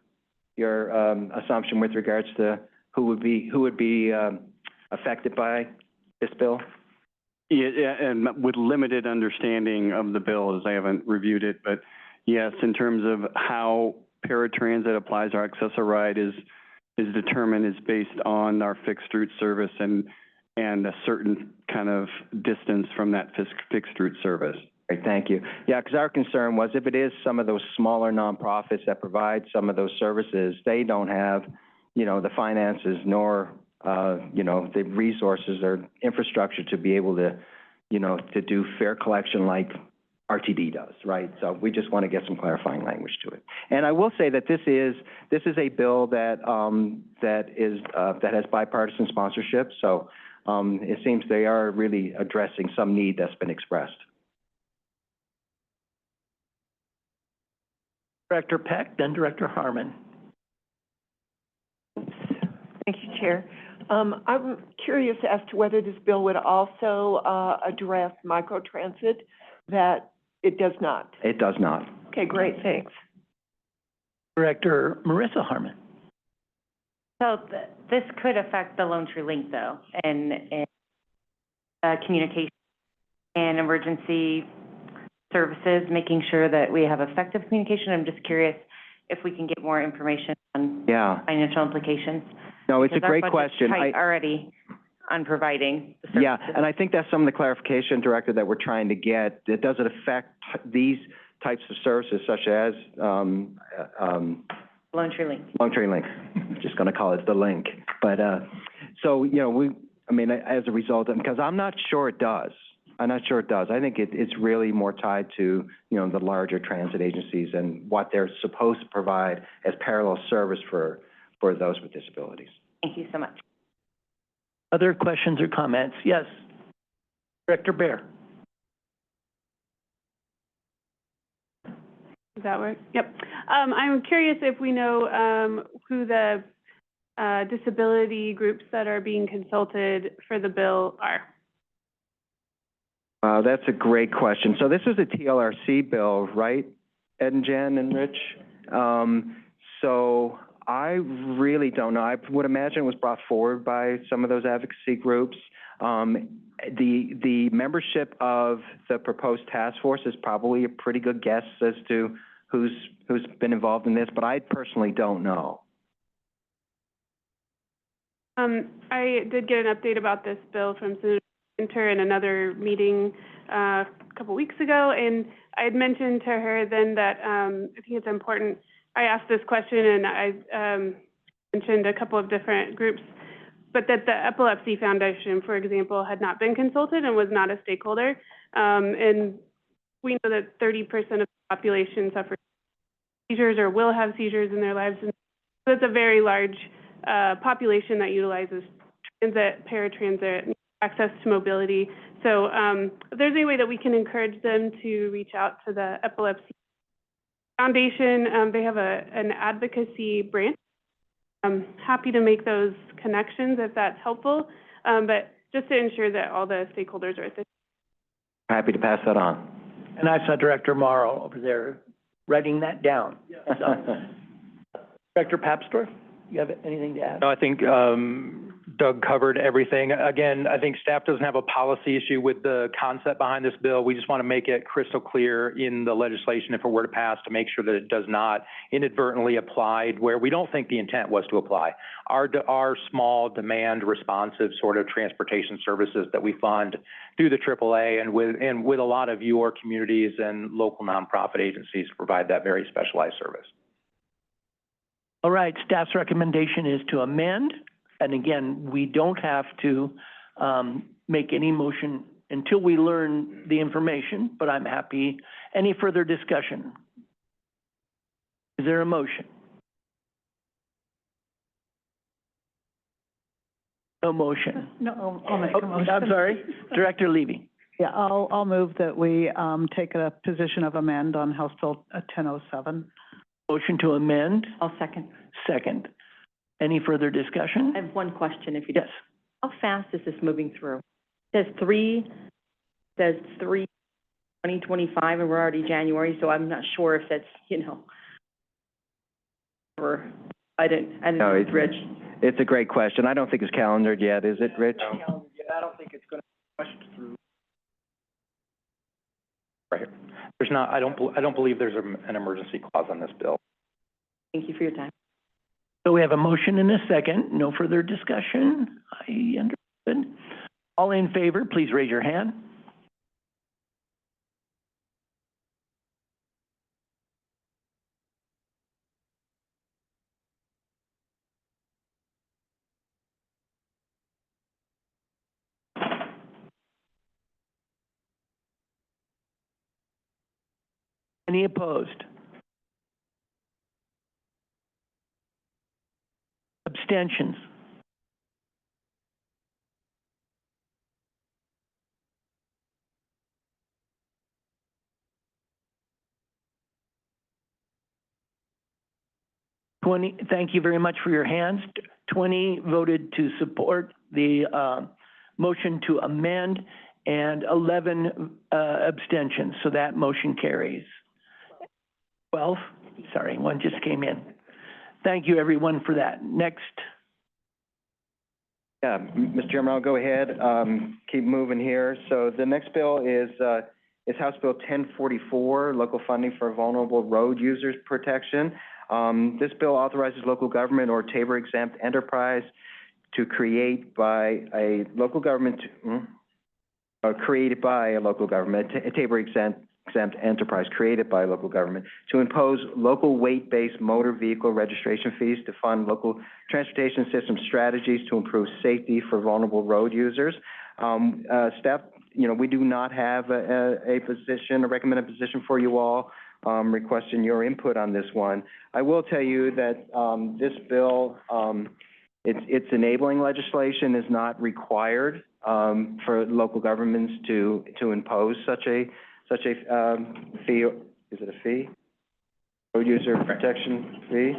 assumption with regards to who would be affected by this bill? Yeah, and with limited understanding of the bill, as I haven't reviewed it, but yes, in terms of how paratransit applies, our accessoride is determined is based on our fixed route service and a certain kind of distance from that fixed route service. Great, thank you. Yeah, because our concern was if it is some of those smaller nonprofits that provide some of those services, they don't have, the finances nor, the resources or infrastructure to be able to, to do fare collection like RTD does, right? So we just want to get some clarifying language to it. And I will say that this is a bill that has bipartisan sponsorship. So it seems they are really addressing some need that's been expressed. Director Peck, then Director Harmon. Thank you, Chair. I'm curious as to whether this bill would also address microtransit. That it does not. It does not. Okay, great, thanks. Director Marissa Harmon. So this could affect the Lone Tree Link, though, and communication and emergency services, making sure that we have effective communication. I'm just curious if we can get more information on financial implications. No, it's a great question. Our budget's tight already on providing the services. Yeah, and I think that's some of the clarification, Director, that we're trying to get. It doesn't affect these types of services such as Lone Tree Link. Lone Tree Link. I'm just going to call it the link. But so, as a result, because I'm not sure it does. I'm not sure it does. I think it's really more tied to, the larger transit agencies and what they're supposed to provide as parallel service for those with disabilities. Thank you so much. Other questions or comments? Yes. Director Baer. Does that work? Yep. I'm curious if we know who the disability groups that are being consulted for the bill are. That's a great question. So this is a TLRC bill, right, Ed and Jen and Rich? So I really don't know. I would imagine it was brought forward by some of those advocacy groups. The membership of the proposed task force is probably a pretty good guess as to who's been involved in this, but I personally don't know. I did get an update about this bill from Senator Winter in another meeting a couple weeks ago, and I had mentioned to her then that I think it's important. I asked this question and I mentioned a couple of different groups, but that the Epilepsy Foundation, for example, had not been consulted and was not a stakeholder. And we know that 30% of the population suffers seizures or will have seizures in their lives. And so it's a very large population that utilizes transit, paratransit, access to mobility. So if there's any way that we can encourage them to reach out to the Epilepsy Foundation, they have an advocacy branch. I'm happy to make those connections if that's helpful, but just to ensure that all the stakeholders are at this. Happy to pass that on. And I saw Director Morrow over there writing that down. So, Director Papsdorf, you have anything to add? No, I think Doug covered everything. Again, I think staff doesn't have a policy issue with the concept behind this bill. We just want to make it crystal clear in the legislation, if it were to pass, to make sure that it does not inadvertently apply where we don't think the intent was to apply. Our small demand responsive sort of transportation services that we fund through the AAA and with a lot of your communities and local nonprofit agencies provide that very specialized service. All right, staff's recommendation is to amend. And again, we don't have to make any motion until we learn the information, but I'm happy. Any further discussion? Is there a motion? No motion. No, I'll make a motion. I'm sorry, Director Levy. Yeah, I'll move that we, take a position of amend on House Bill 1007. Motion to amend, I'll second. second. Any further discussion? I have one question, if you Yes. How fast is this moving through? It says 2025, and we're already January, so I'm not sure if that's, or, I didn't No, know, it's Rich. It's a great question. I don't think it's calendared yet, is it, Rich? Yeah, I don't think it's going to push through. Right. There's not, I don't believe there's an emergency clause on this bill. Thank you for your time. So we have a motion and a second. No further discussion. I understood. All in favor, please raise your hand. Any opposed? Abstentions? Thank you very much for your hands. 20 voted to support the motion to amend and 11 abstentions, so that motion carries. 12? Sorry, one just came in. Thank you, everyone, for that. Next. Yeah, Mr. Chairman, I'll go ahead, keep moving here. So the next bill is House Bill 1044, Local Funding for Vulnerable Road Users Protection. This bill authorizes local government or Tabor exempt enterprise to create by a local government, created by a local government, a Tabor exempt enterprise created by a local government, to impose local weight-based motor vehicle registration fees to fund local transportation system strategies to improve safety for vulnerable road users. Staff, we do not have a recommended position for you all, requesting your input on this one. I will tell you that this bill, its enabling legislation is not required for local governments to impose such a fee. Is it a fee? Road user protection fee.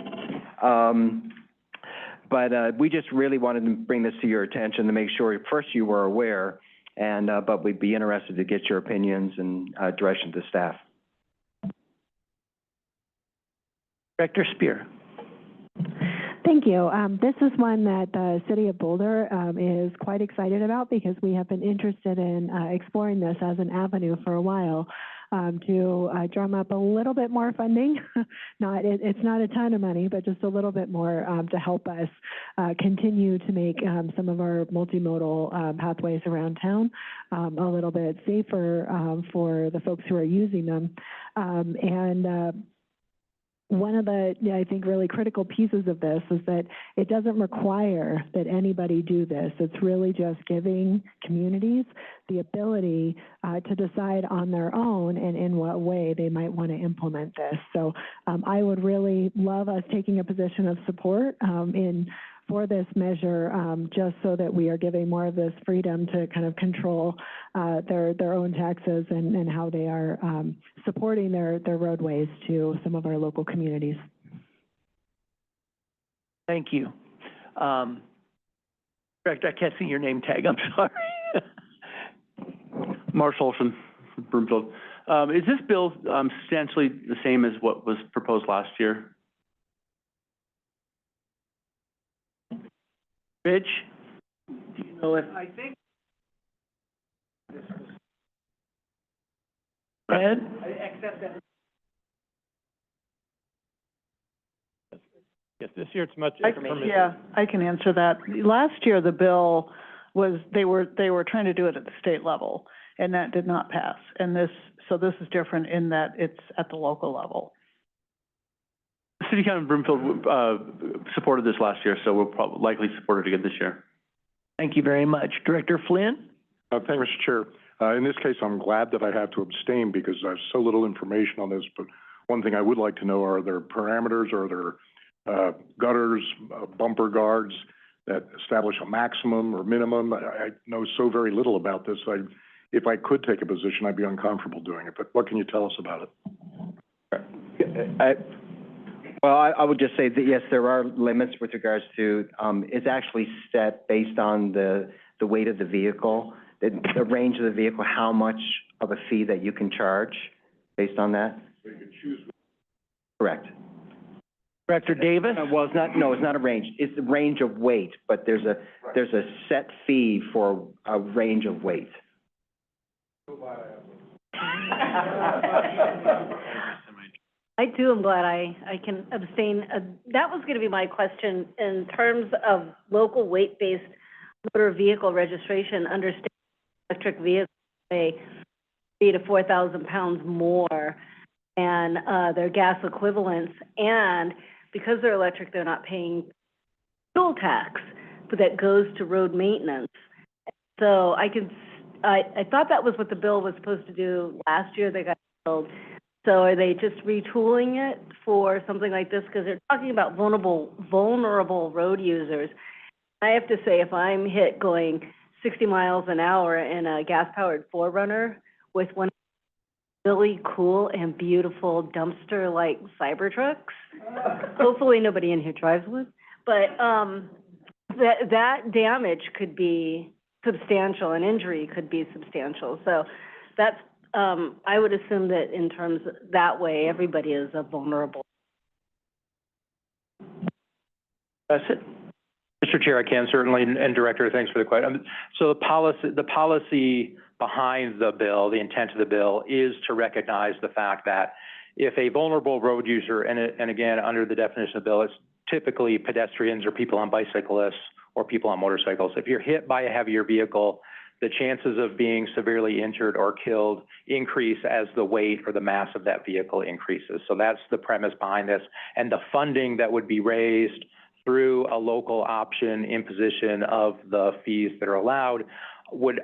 But we just really wanted to bring this to your attention to make sure first you were aware, and but we'd be interested to get your opinions and direction to staff. Director Spear. Thank you. This is one that the City of Boulder is quite excited about because we have been interested in exploring this as an avenue for a while to drum up a little bit more funding. It's not a ton of money, but just a little bit more to help us continue to make some of our multimodal pathways around town a little bit safer for the folks who are using them. One of the, I think, really critical pieces of this is that it doesn't require that anybody do this. It's really just giving communities the ability to decide on their own and in what way they might want to implement this. So I would really love us taking a position of support for this measure, just so that we are giving more of this freedom to kind of control their own taxes and how they are supporting their roadways to some of our local communities. Thank you. Director, I can't see your name tag, I'm sorry. Marshall Olson, Broomfield. Is this bill substantially the same as what was proposed last year? Rich? So if. I think. Ed? Accept that. Yes, this year it's much permissive. Yeah, I can answer that. Last year, the bill was, they were trying to do it at the state level, and that did not pass. And this is different in that it's at the local level. City Council Broomfield, supported this last year, so we'll probably likely support it again this year. Thank you very much. Director Flynn? Thank you, Mr. Chair. In this case, I'm glad that I have to abstain because I have so little information on this, but one thing I would like to know, are there parameters, are there gutters, bumper guards that establish a maximum or minimum? I know so very little about this. If I could take a position, I'd be uncomfortable doing it, but what can you tell us about it? I would just say that, yes, there are limits with regards to, it's actually set based on the weight of the vehicle, the range of the vehicle, how much of a fee that you can charge based on that. So you can choose. Correct. Director Davis? Well, it's not a range. It's the range of weight, but there's a set fee for a range of weight. I too am glad I can abstain. That was gonna be my question in terms of local weight-based motor vehicle registration, understand electric vehicles weigh 3,000 to 4,000 pounds more than their gas equivalents, and because they're electric, they're not paying fuel tax, but that goes to road maintenance. So I thought that was what the bill was supposed to do last year. They got killed. So are they just retooling it for something like this? Because they're talking about vulnerable road users. I have to say, if I'm hit going 60 miles an hour in a gas-powered 4Runner with one really cool and beautiful dumpster-like Cybertrucks, hopefully nobody in here drives one, but that damage could be substantial, and injury could be substantial. So that's, I would assume that in terms of that way, everybody is a vulnerable. That's it. Mr. Chair, I can certainly, and Director, thanks for the question. So the policy behind the bill, the intent of the bill, is to recognize the fact that if a vulnerable road user, and again, under the definition of the bill, it's typically pedestrians or people on bicyclists or people on motorcycles. If you're hit by a heavier vehicle, the chances of being severely injured or killed increase as the weight or the mass of that vehicle increases. So that's the premise behind this. And the funding that would be raised through a local option imposition of the fees that are allowed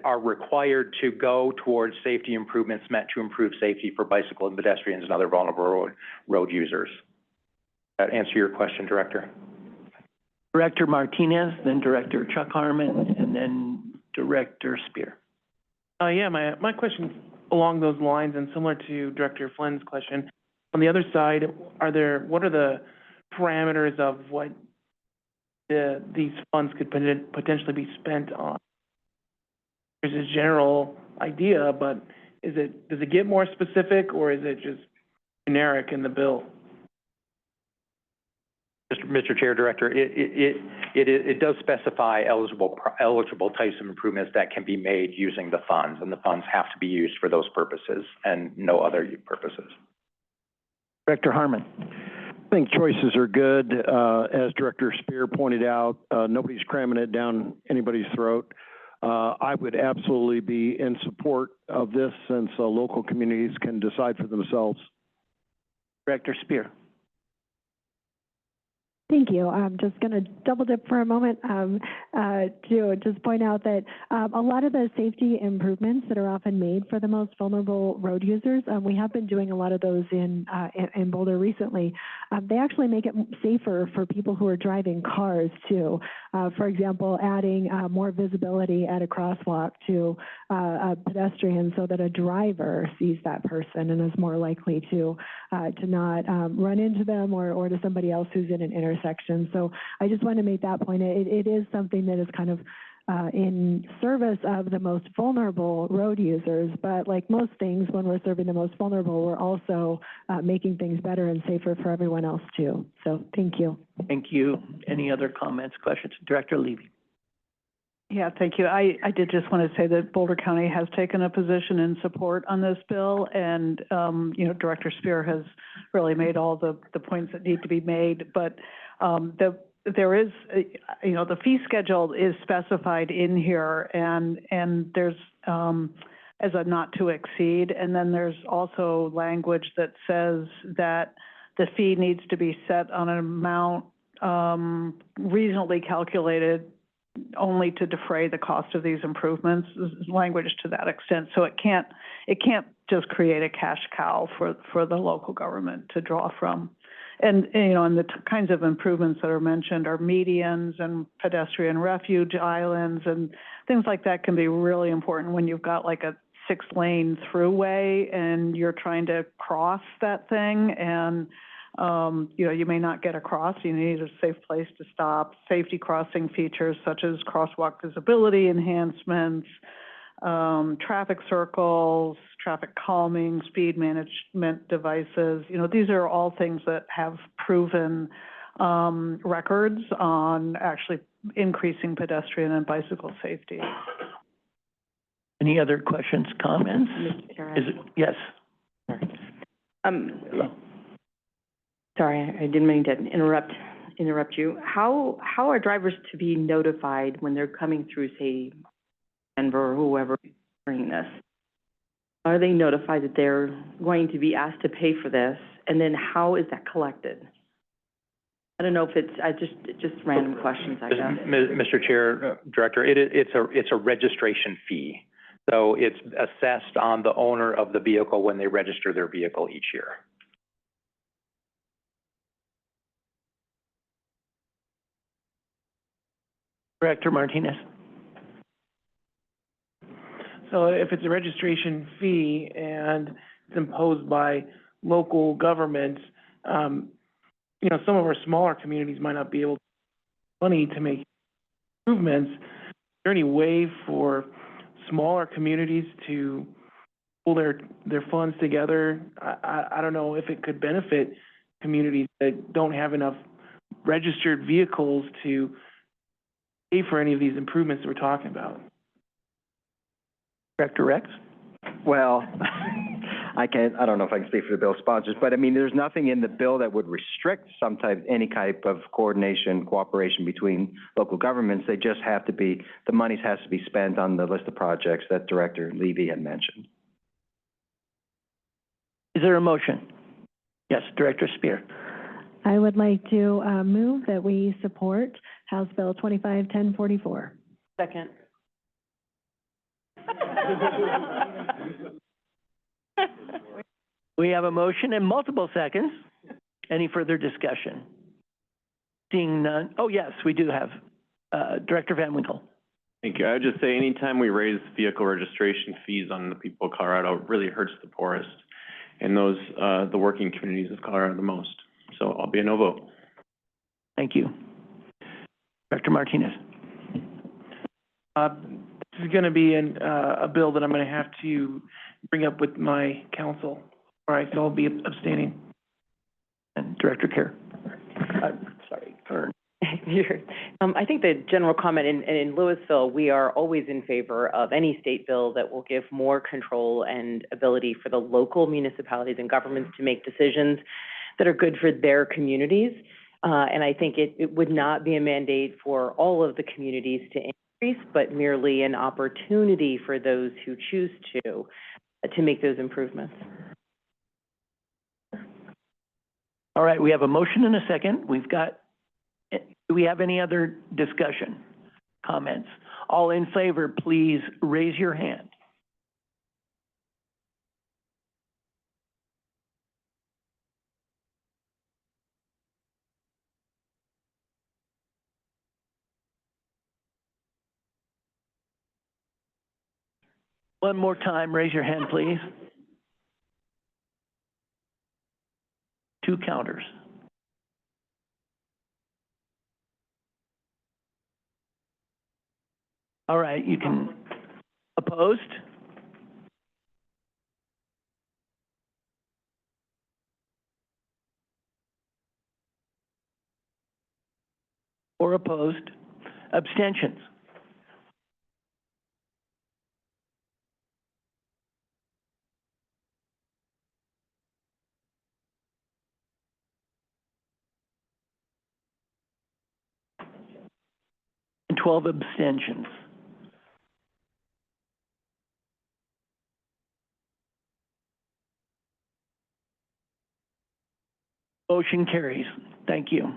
are required to go towards safety improvements meant to improve safety for bicycle and pedestrians and other vulnerable road users. That answer your question, Director? Director Martinez, then Director Chuck Harmon, and then Director Spear. Yeah, my question's along those lines and similar to Director Flynn's question. On the other side, what are the parameters of what these funds could potentially be spent on? There's a general idea, but does it get more specific, or is it just generic in the bill? Mr. Chair, Director, it does specify eligible types of improvements that can be made using the funds, and the funds have to be used for those purposes and no other purposes. Director Harmon. I think choices are good. As Director Spear pointed out, nobody's cramming it down anybody's throat. I would absolutely be in support of this, since local communities can decide for themselves. Director Spear. Thank you. I'm just going to double dip for a moment to just point out that a lot of the safety improvements that are often made for the most vulnerable road users, we have been doing a lot of those in Boulder recently. They actually make it safer for people who are driving cars too. For example, adding more visibility at a crosswalk to a pedestrian so that a driver sees that person and is more likely to not run into them or to somebody else who's in an intersection. So I just want to make that point. It is something that is kind of in service of the most vulnerable road users, but like most things, when we're serving the most vulnerable, we're also making things better and safer for everyone else too. So thank you. Thank you. Any other comments, questions? Director Levy. Yeah, thank you. I did just want to say that Boulder County has taken a position in support on this bill, and, Director Spear has really made all the points that need to be made, but there is, the fee schedule is specified in here, and there's, as a not to exceed, and then there's also language that says that the fee needs to be set on an amount reasonably calculated only to defray the cost of these improvements, language to that extent. So it can't just create a cash cow for the local government to draw from. And the kinds of improvements that are mentioned are medians and pedestrian refuge islands, and things like that can be really important when you've got like a 6-lane throughway and you're trying to cross that thing, and you may not get across. You need a safe place to stop, safety crossing features such as crosswalk visibility enhancements, traffic circles, traffic calming, speed management devices. These are all things that have proven records on actually increasing pedestrian and bicycle safety. Any other questions, comments? Yes. Sorry, I didn't mean to interrupt you. How are drivers to be notified when they're coming through, say, Denver or whoever doing this? Are they notified that they're going to be asked to pay for this? And then how is that collected? I don't know if it's, just random questions, I guess. Mr. Chair, Director, it's a registration fee. So it's assessed on the owner of the vehicle when they register their vehicle each year. Director Martinez. So if it's a registration fee and it's imposed by local governments, some of our smaller communities might not be able to have money to make improvements. Is there any way for smaller communities to pull their funds together? I don't know if it could benefit communities that don't have enough registered vehicles to pay for any of these improvements that we're talking about. Director Rex? Well, I don't know if I can speak for the bill sponsors, but I mean, there's nothing in the bill that would restrict any type of coordination, cooperation between local governments. They just have to be, the money has to be spent on the list of projects that Director Levy had mentioned. Is there a motion? Yes, Director Spear. I would like to move that we support House Bill 251044. Second. We have a motion and multiple seconds. Any further discussion? Seeing none. Oh, yes, we do have Director Van Winkle. Thank you. I would just say anytime we raise vehicle registration fees on the people of Colorado, it really hurts the poorest and those, the working communities of Colorado the most. So I'll be a no vote. Thank you. Director Martinez. This is going to be a bill that I'm going to have to bring up with my council. All right, so I'll be abstaining. And Director Kerr. Sorry, Kern. I think the general comment in Louisville, we are always in favor of any state bill that will give more control and ability for the local municipalities and governments to make decisions that are good for their communities. And I think it would not be a mandate for all of the communities to increase, but merely an opportunity for those who choose to make those improvements. All right, we have a motion and a second. Do we have any other discussion, comments? All in favor, please raise your hand. One more time, raise your hand, please. 2 counters. All right, you can, opposed? Or opposed? Abstentions? 12 abstentions. Motion carries. Thank you.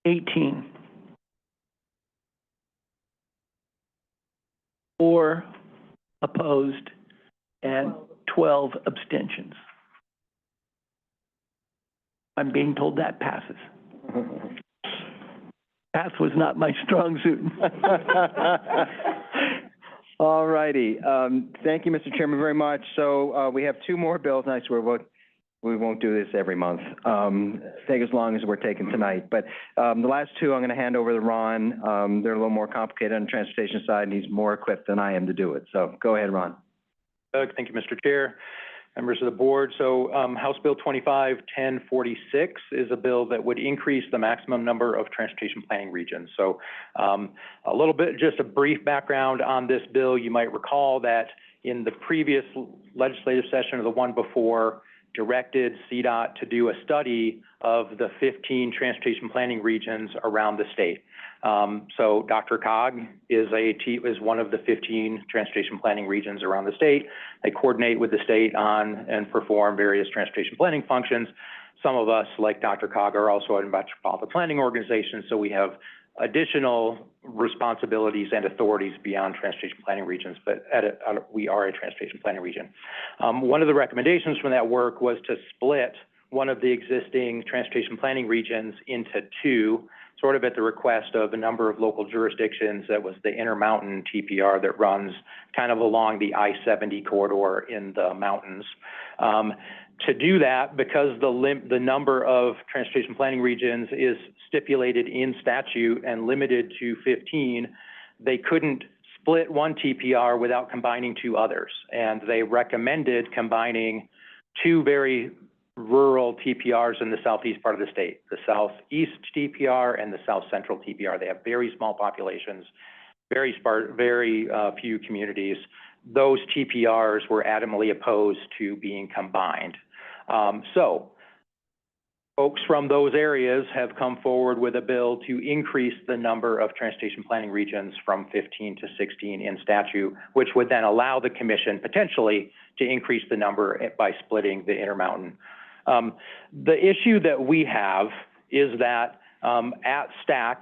18. 4 opposed and 12 abstentions. I'm being told that passes. Pass was not my strong suit. All righty. Thank you, Mr. Chairman, very much. So, we have 2 more bills, and I swear we won't do this every month. Take as long as we're taking tonight. But, the last 2 I'm going to hand over to Ron. They're a little more complicated on the transportation side, and he's more equipped than I am to do it. So, go ahead, Ron. Doug, thank you, Mr. Chair, members of the board. So, House Bill 25-1046 is a bill that would increase the maximum number of transportation planning regions. So, a little bit, just a brief background on this bill. You might recall that in the previous legislative session or the one before, directed CDOT to do a study of the 15 transportation planning regions around the state. So DRCOG is one of the 15 transportation planning regions around the state. They coordinate with the state on and perform various transportation planning functions. Some of us, like DRCOG, are also a metropolitan planning organization, so we have additional responsibilities and authorities beyond transportation planning regions, but we are a transportation planning region. One of the recommendations from that work was to split one of the existing transportation planning regions into 2, sort of at the request of a number of local jurisdictions. That was the Intermountain TPR that runs kind of along the I-70 corridor in the mountains. To do that, because the number of transportation planning regions is stipulated in statute and limited to 15, they couldn't split one TPR without combining 2 others. And they recommended combining 2 very rural TPRs in the southeast part of the state, the southeast TPR and the south central TPR. They have very small populations, very few communities. Those TPRs were adamantly opposed to being combined. So folks from those areas have come forward with a bill to increase the number of transportation planning regions from 15 to 16 in statute, which would then allow the commission potentially to increase the number by splitting the Intermountain. The issue that we have is that at STAC,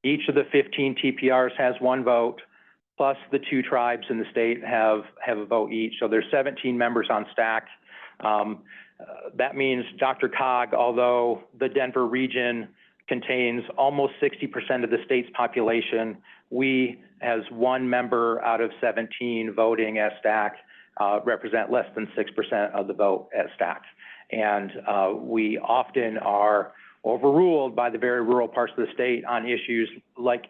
each of the 15 TPRs has 1 vote, plus the 2 tribes in the state have a vote each. So there's 17 members on STAC. That means DRCOG, although the Denver region contains almost 60% of the state's population, we, as 1 member out of 17 voting at STAC, represent less than 6% of the vote at STAC. And we often are overruled by the very rural parts of the state on issues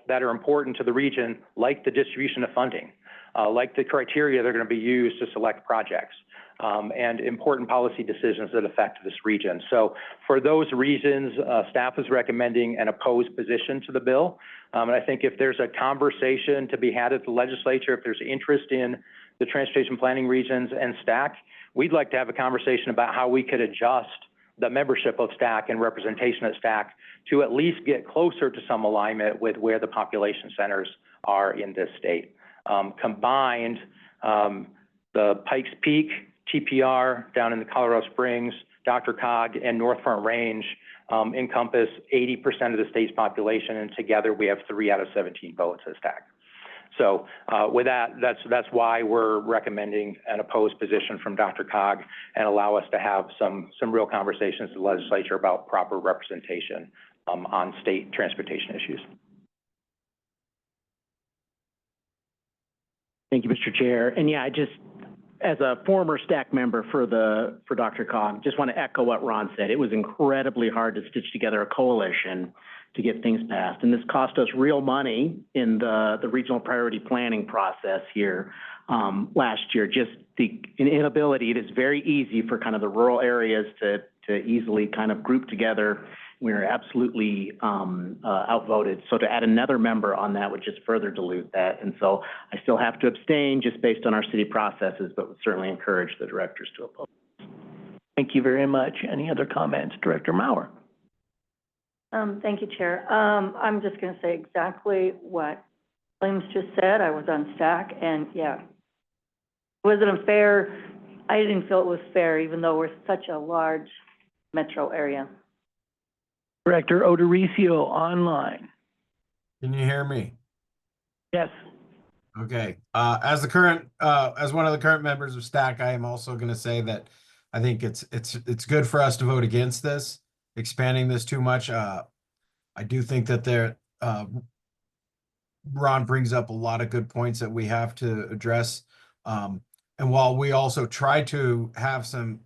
that are important to the region, like the distribution of funding, like the criteria that are going to be used to select projects. And important policy decisions that affect this region. So for those reasons, staff is recommending an opposed position to the bill. And I think if there's a conversation to be had at the legislature, if there's interest in the transportation planning regions and STAC, we'd like to have a conversation about how we could adjust the membership of STAC and representation at STAC to at least get closer to some alignment with where the population centers are in this state. Combined, the Pikes Peak TPR down in the Colorado Springs, DRCOG, and North Front Range encompass 80% of the state's population, and together we have 3 out of 17 votes at STAC. So with that, that's why we're recommending an opposed position from DRCOG and allow us to have some real conversations with the legislature about proper representation on state transportation issues. Thank you, Mr. Chair. And yeah, as a former STAC member for DRCOG, just want to echo what Ron said. It was incredibly hard to stitch together a coalition to get things passed. And this cost us real money in the regional priority planning process here last year. Just the inability, it is very easy for kind of the rural areas to easily kind of group together. We were absolutely outvoted. So to add another member on that would just further dilute that. And so I still have to abstain just based on our city processes, but would certainly encourage the directors to oppose. Thank you very much. Any other comments? Director Maurer. Thank you, Chair. I'm just gonna say exactly what Williams just said. I was on STAC, and yeah, was it unfair? I didn't feel it was fair, even though we're such a large metro area. Director Odoricio online. Can you hear me? Yes. Okay, as one of the current members of STAC, I am also gonna say that I think it's good for us to vote against this, expanding this too much. I do think that Ron brings up a lot of good points that we have to address. And while we also try to have some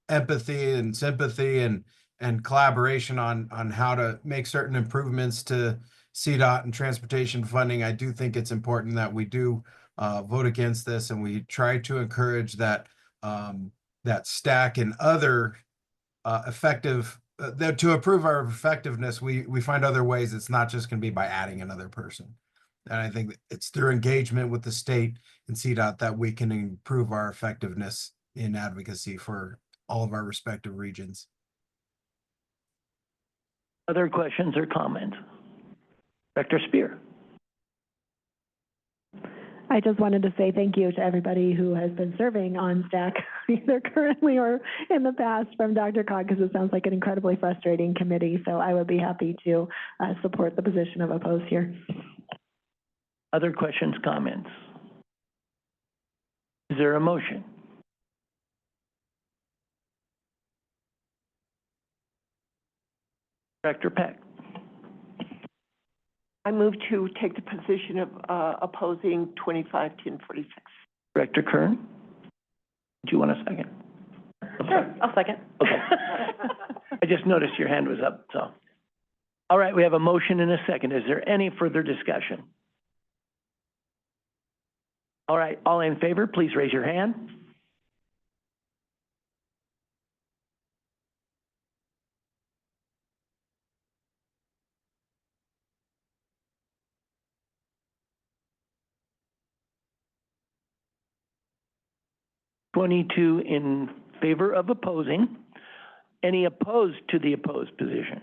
empathy and sympathy and collaboration on how to make certain improvements to CDOT and transportation funding, I do think it's important that we do vote against this, and we try to encourage that that STAC and other effective that to improve our effectiveness, we find other ways. It's not just going to be by adding another person. And I think it's through engagement with the state and CDOT that we can improve our effectiveness in advocacy for all of our respective regions. Other questions or comments? Director Spear. I just wanted to say thank you to everybody who has been serving on STAC, either currently or in the past, from DRCOG, because it sounds like an incredibly frustrating committee. So I would be happy to support the position of opposed here. Other questions, comments? Is there a motion? Director Peck. I move to take the position of opposing 25-1046. Director Kern, do you want a second? Sure, I'll second. Okay. I just noticed your hand was up, so. All right, we have a motion and a second. Is there any further discussion? All right, all in favor, please raise your hand. (22) in favor of opposing. Any opposed to the opposed position?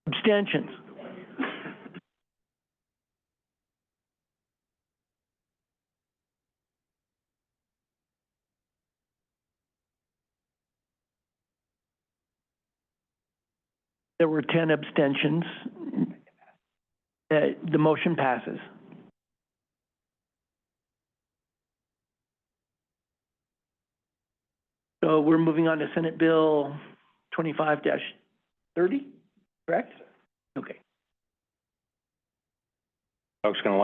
Abstentions? There were 10 abstentions. The motion passes. So we're moving on to Senate Bill 25-30, correct? Okay. Folks gonna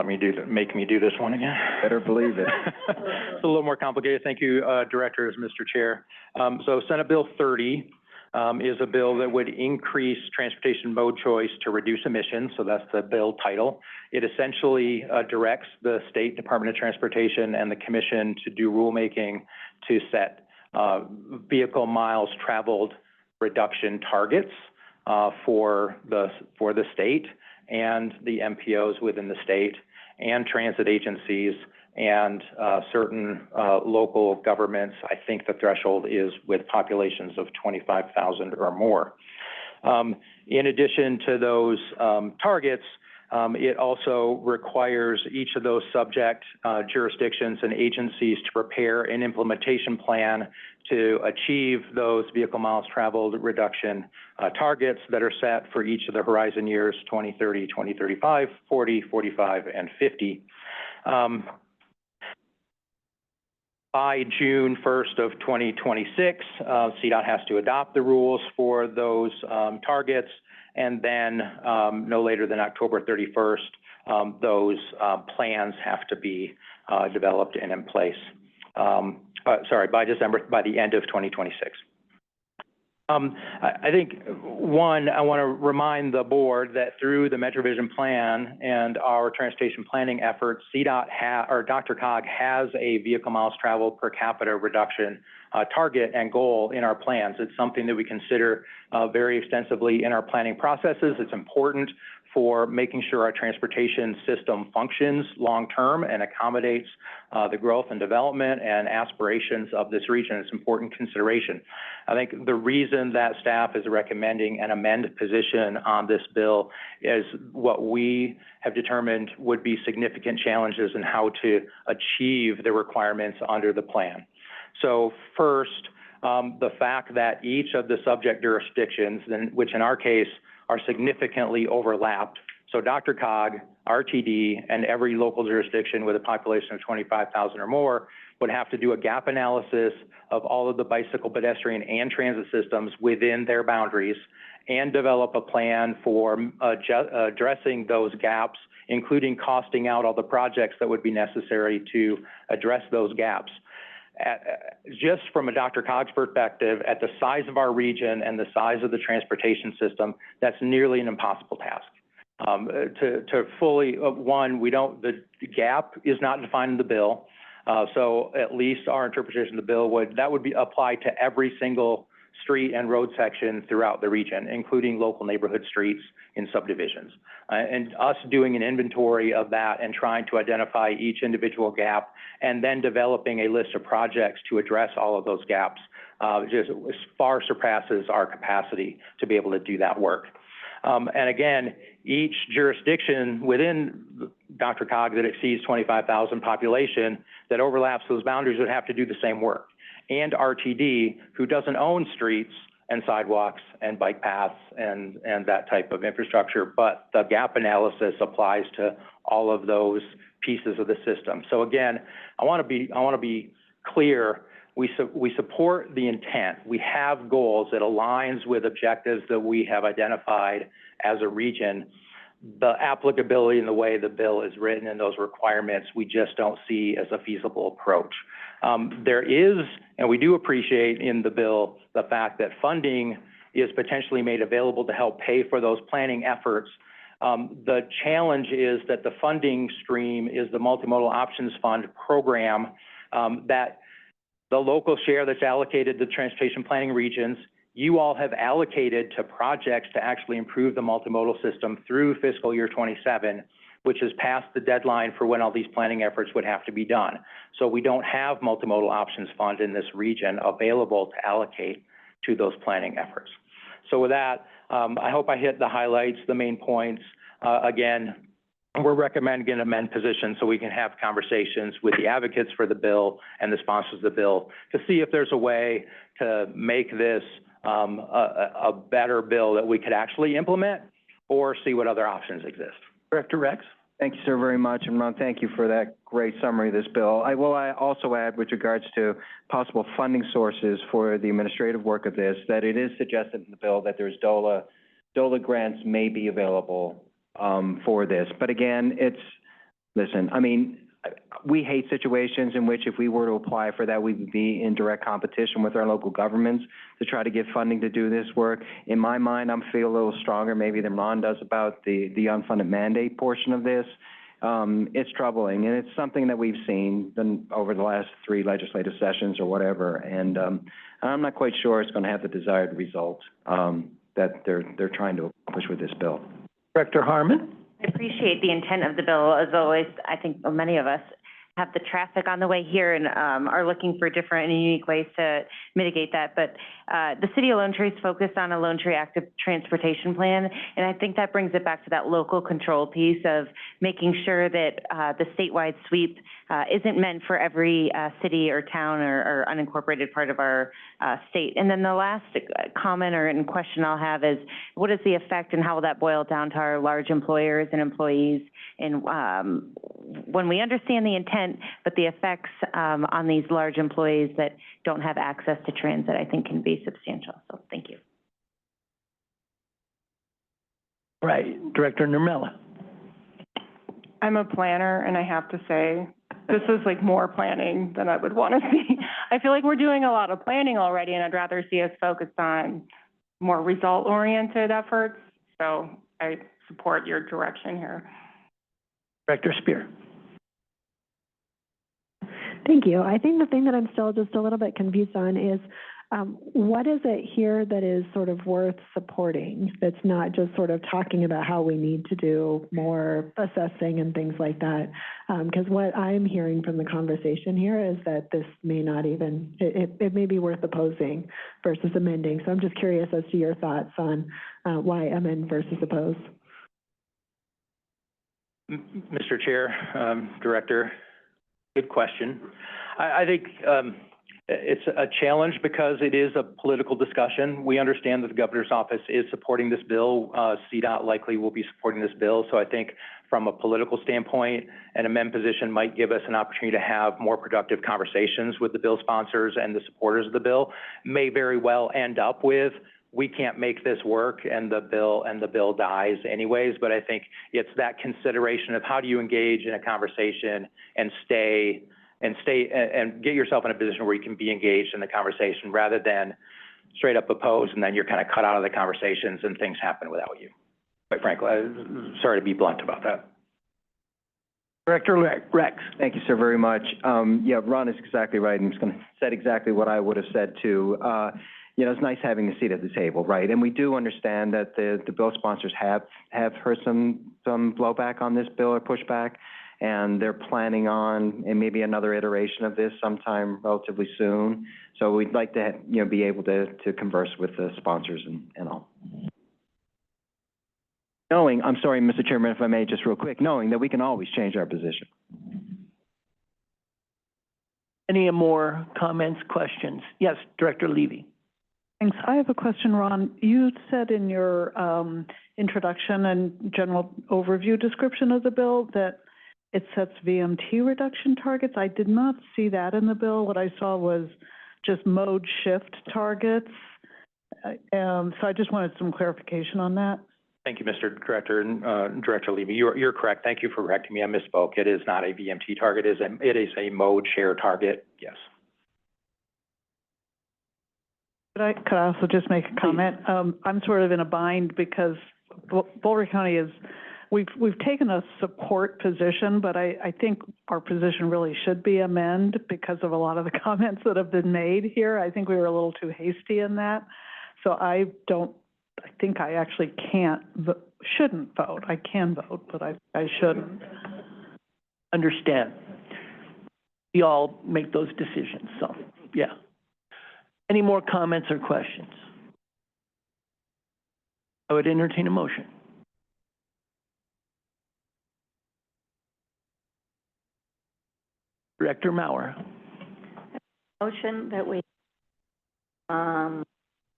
make me do this one again? Better believe it. It's a little more complicated. Thank you, Directors, Mr. Chair. So Senate Bill 30 is a bill that would increase transportation mode choice to reduce emissions. So that's the bill title. It essentially directs the State Department of Transportation and the Commission to do rulemaking to set vehicle miles traveled reduction targets for the state and the MPOs within the state and transit agencies and certain local governments. I think the threshold is with populations of 25,000 or more. In addition to those targets, it also requires each of those subject jurisdictions and agencies to prepare an implementation plan to achieve those vehicle miles traveled reduction targets that are set for each of the horizon years, 2030, 2035, 40, 45, and 50. By June 1st of 2026, CDOT has to adopt the rules for those targets, and then no later than October 31st, those plans have to be developed and in place. By the end of 2026. I think, one, I want to remind the board that through the MetroVision plan and our transportation planning efforts, DRCOG has a vehicle miles traveled per capita reduction target and goal in our plans. It's something that we consider very extensively in our planning processes. It's important for making sure our transportation system functions long-term and accommodates the growth and development and aspirations of this region. It's an important consideration. I think the reason that staff is recommending an amend position on this bill is what we have determined would be significant challenges in how to achieve the requirements under the plan. So first, the fact that each of the subject jurisdictions, which in our case are significantly overlapped, so DRCOG, RTD, and every local jurisdiction with a population of 25,000 or more would have to do a gap analysis of all of the bicycle, pedestrian, and transit systems within their boundaries and develop a plan for addressing those gaps, including costing out all the projects that would be necessary to address those gaps. Just from a DRCOG's perspective, at the size of our region and the size of the transportation system, that's nearly an impossible task. To fully, the gap is not defined in the bill. So at least our interpretation of the bill would apply to every single street and road section throughout the region, including local neighborhood streets in subdivisions. And us doing an inventory of that and trying to identify each individual gap and then developing a list of projects to address all of those gaps just far surpasses our capacity to be able to do that work. And again, each jurisdiction within DRCOG that exceeds 25,000 population that overlaps those boundaries would have to do the same work. And RTD, who doesn't own streets and sidewalks and bike paths and that type of infrastructure, but the gap analysis applies to all of those pieces of the system. So again, I want to be clear. We support the intent. We have goals that aligns with objectives that we have identified as a region. The applicability and the way the bill is written and those requirements, we just don't see as a feasible approach. There is, and we do appreciate in the bill, the fact that funding is potentially made available to help pay for those planning efforts. The challenge is that the funding stream is the Multimodal Options Fund program that the local share that's allocated to transportation planning regions, you all have allocated to projects to actually improve the multimodal system through fiscal year 27, which is past the deadline for when all these planning efforts would have to be done. So we don't have Multimodal Options Fund in this region available to allocate to those planning efforts. So with that, I hope I hit the highlights, the main points. Again, we're recommending an amend position so we can have conversations with the advocates for the bill and the sponsors of the bill to see if there's a way to make this a better bill that we could actually implement or see what other options exist. Director Rex? Thank you, sir, very much. And Ron, thank you for that great summary of this bill. I will also add, with regards to possible funding sources for the administrative work of this, that it is suggested in the bill that there's DOLA grants may be available for this. But again, we hate situations in which if we were to apply for that, we would be in direct competition with our local governments to try to get funding to do this work. In my mind, I'm feeling a little stronger maybe than Ron does about the unfunded mandate portion of this. It's troubling, and it's something that we've seen over the last 3 legislative sessions or whatever, and I'm not quite sure it's going to have the desired result that they're trying to accomplish with this bill. Director Harmon? I appreciate the intent of the bill. As always, I think many of us have the traffic on the way here and are looking for different and unique ways to mitigate that. But the City of Lone Tree is focused on a Lone Tree Active Transportation Plan, and I think that brings it back to that local control piece of making sure that the statewide sweep isn't meant for every city or town or unincorporated part of our state. And then the last comment or question I'll have is, what is the effect and how will that boil down to our large employers and employees? And when we understand the intent, but the effects on these large employees that don't have access to transit, I think can be substantial. So thank you. Right. Director Nurmela. I'm a planner, and I have to say, this is like more planning than I would want to see. I feel like we're doing a lot of planning already, and I'd rather see us focused on more result-oriented efforts. So I support your direction here. Director Spear. Thank you. I think the thing that I'm still just a little bit confused on is what is it here that is sort of worth supporting? That's not just sort of talking about how we need to do more assessing and things like that. Because what I'm hearing from the conversation here is that this may not even, it may be worth opposing versus amending. So I'm just curious as to your thoughts on why amend versus oppose. Mr. Chair, Director, good question. I think it's a challenge because it is a political discussion. We understand that the governor's office is supporting this bill. CDOT likely will be supporting this bill. So I think from a political standpoint, an amend position might give us an opportunity to have more productive conversations with the bill sponsors and the supporters of the bill. May very well end up with, we can't make this work and the bill dies anyways. But I think it's that consideration of how do you engage in a conversation and get yourself in a position where you can be engaged in the conversation rather than straight up oppose and then you're kind of cut out of the conversations and things happen without you. Quite frankly, sorry to be blunt about that. Director Rex. Thank you, sir, very much. Yeah, Ron is exactly right. I'm just going to say exactly what I would have said too. You know, it's nice having a seat at the table, right? And we do understand that the bill sponsors have heard some blowback on this bill or pushback, and they're planning on and maybe another iteration of this sometime relatively soon. So we'd like to, be able to converse with the sponsors and all. Knowing, I'm sorry, Mr. Chairman, if I may, just real quick, knowing that we can always change our position. Any more comments, questions? Yes, Director Levy. Thanks. I have a question, Ron. You said in your introduction and general overview description of the bill that it sets VMT reduction targets. I did not see that in the bill. What I saw was just mode shift targets. So I just wanted some clarification on that. Thank you, Mr. Director and Director Levy. You're correct. Thank you for correcting me. I misspoke. It is not a VMT target. It is a mode share target. Yes. Could I also just make a comment? I'm sort of in a bind because Boulder County is, we've taken a support position, but I think our position really should be amend because of a lot of the comments that have been made here. I think we were a little too hasty in that. So I think I actually shouldn't vote. I can vote, but I shouldn't. Understand. We all make those decisions, so, yeah. Any more comments or questions? I would entertain a motion. Director Maurer. Motion that we,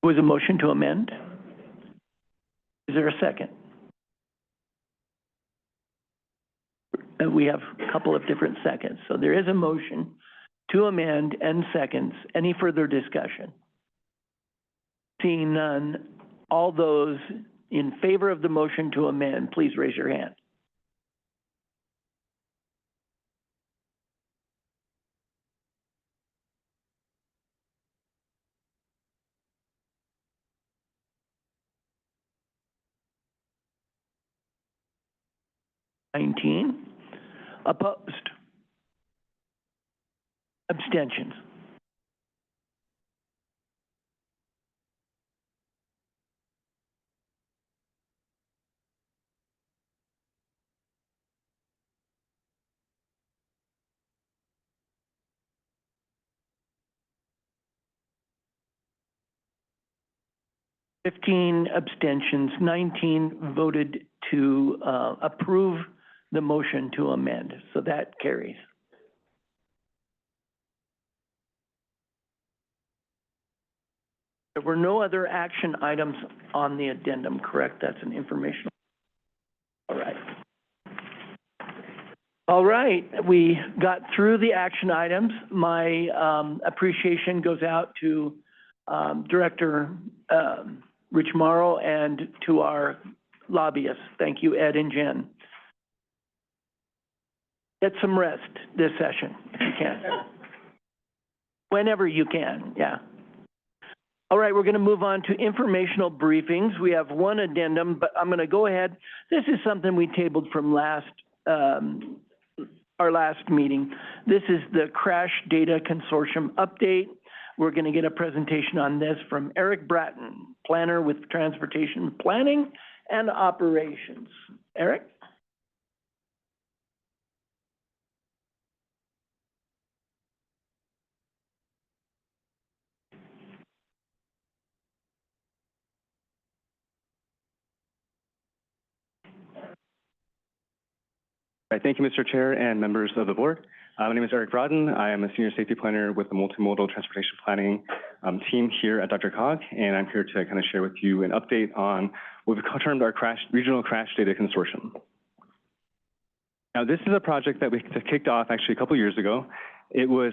Was a motion to amend? Is there a second? We have a couple of different seconds. So there is a motion to amend and seconds. Any further discussion? Seeing none, all those in favor of the motion to amend, please raise your hand. Opposed? Abstentions? Abstentions, 19 voted to approve the motion to amend, so that carries. There were no other action items on the addendum, correct? That's an informational. All right. All right, we got through the action items. My appreciation goes out to Director Rich Morrow and to our lobbyists. Thank you, Ed and Jen. Get some rest this session, if you can. Whenever you can, yeah. All right, we're going to move on to informational briefings. We have one addendum, but I'm going to go ahead. This is something we tabled from our last meeting. This is the Crash Data Consortium update. we're gonna get a presentation on this from Eric Bratton, planner with Transportation Planning and Operations. Eric? Right, thank you, Mr. Chair and members of the board. My name is Eric Brodden. I am a senior safety planner with the multimodal transportation planning team here at DRCOG, and I'm here to kind of share with you an update on what we've termed our regional crash data consortium. Now, this is a project that we kicked off actually a couple years ago. It was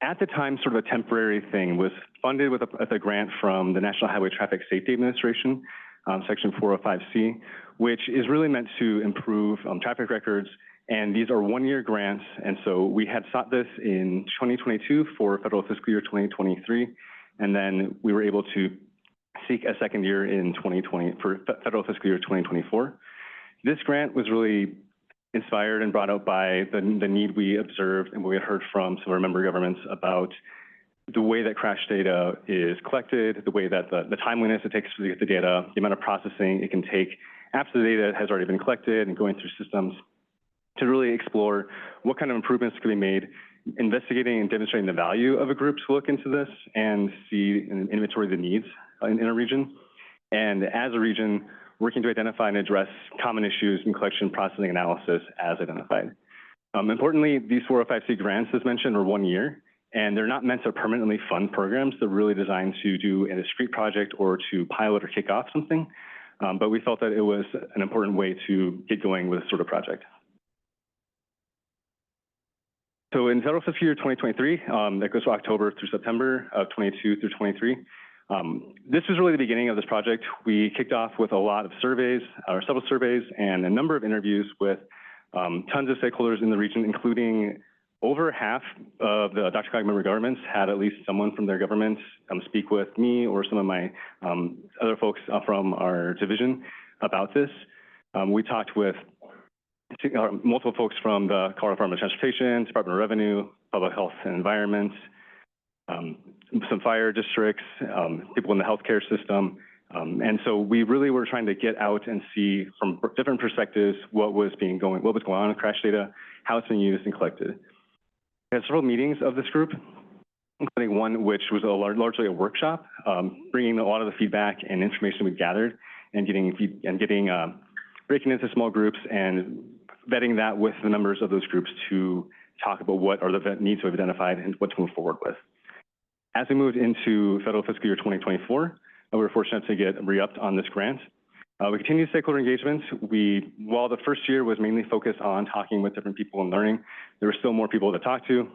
at the time sort of a temporary thing. It was funded with a grant from the National Highway Traffic Safety Administration, Section 405C, which is really meant to improve traffic records. And these are one-year grants. And so we had sought this in 2022 for federal fiscal year 2023. And then we were able to seek a second year in 2020 for federal fiscal year 2024. This grant was really inspired and brought out by the need we observed and what we had heard from some of our member governments about the way that crash data is collected, the way that the timeliness it takes to get the data, the amount of processing it can take after the data has already been collected and going through systems, to really explore what kind of improvements can be made, investigating and demonstrating the value of a group to look into this and see and inventory the needs in a region. And as a region, working to identify and address common issues in collection, processing, analysis as identified. Importantly, these 405C grants, as mentioned, are 1 year, and they're not meant to permanently fund programs. They're really designed to do a discrete project or to pilot or kick off something. But we felt that it was an important way to get going with this sort of project. So in federal fiscal year 2023, that goes from October through September of 22 through 23, this was really the beginning of this project. We kicked off with a lot of surveys, or several surveys, and a number of interviews with tons of stakeholders in the region, including over half of the DRCOG member governments had at least someone from their government speak with me or some of my other folks from our division about this. We talked with multiple folks from the Colorado Department of Transportation, Department of Revenue, Public Health and Environment, some fire districts, people in the healthcare system. And so we really were trying to get out and see from different perspectives what was going on with crash data, how it's being used and collected. We had several meetings of this group, including one which was largely a workshop, bringing a lot of the feedback and information we gathered and breaking into small groups and vetting that with the members of those groups to talk about what are the needs we've identified and what to move forward with. As we moved into federal fiscal year 2024, we were fortunate to get re-upped on this grant. We continued stakeholder engagement. While the first year was mainly focused on talking with different people and learning, there were still more people to talk to.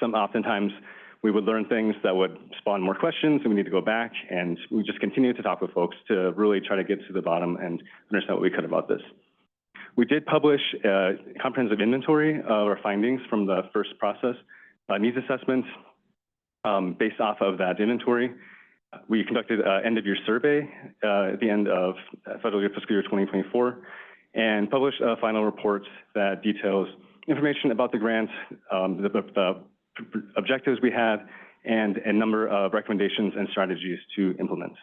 Oftentimes, we would learn things that would spawn more questions, and we need to go back, and we just continued to talk with folks to really try to get to the bottom and understand what we could about this. We did publish a comprehensive inventory of our findings from the first process, needs assessments based off of that inventory. We conducted an end-of-year survey at the end of federal fiscal year 2024 and published a final report that details information about the grant, the objectives we had, and a number of recommendations and strategies to implement.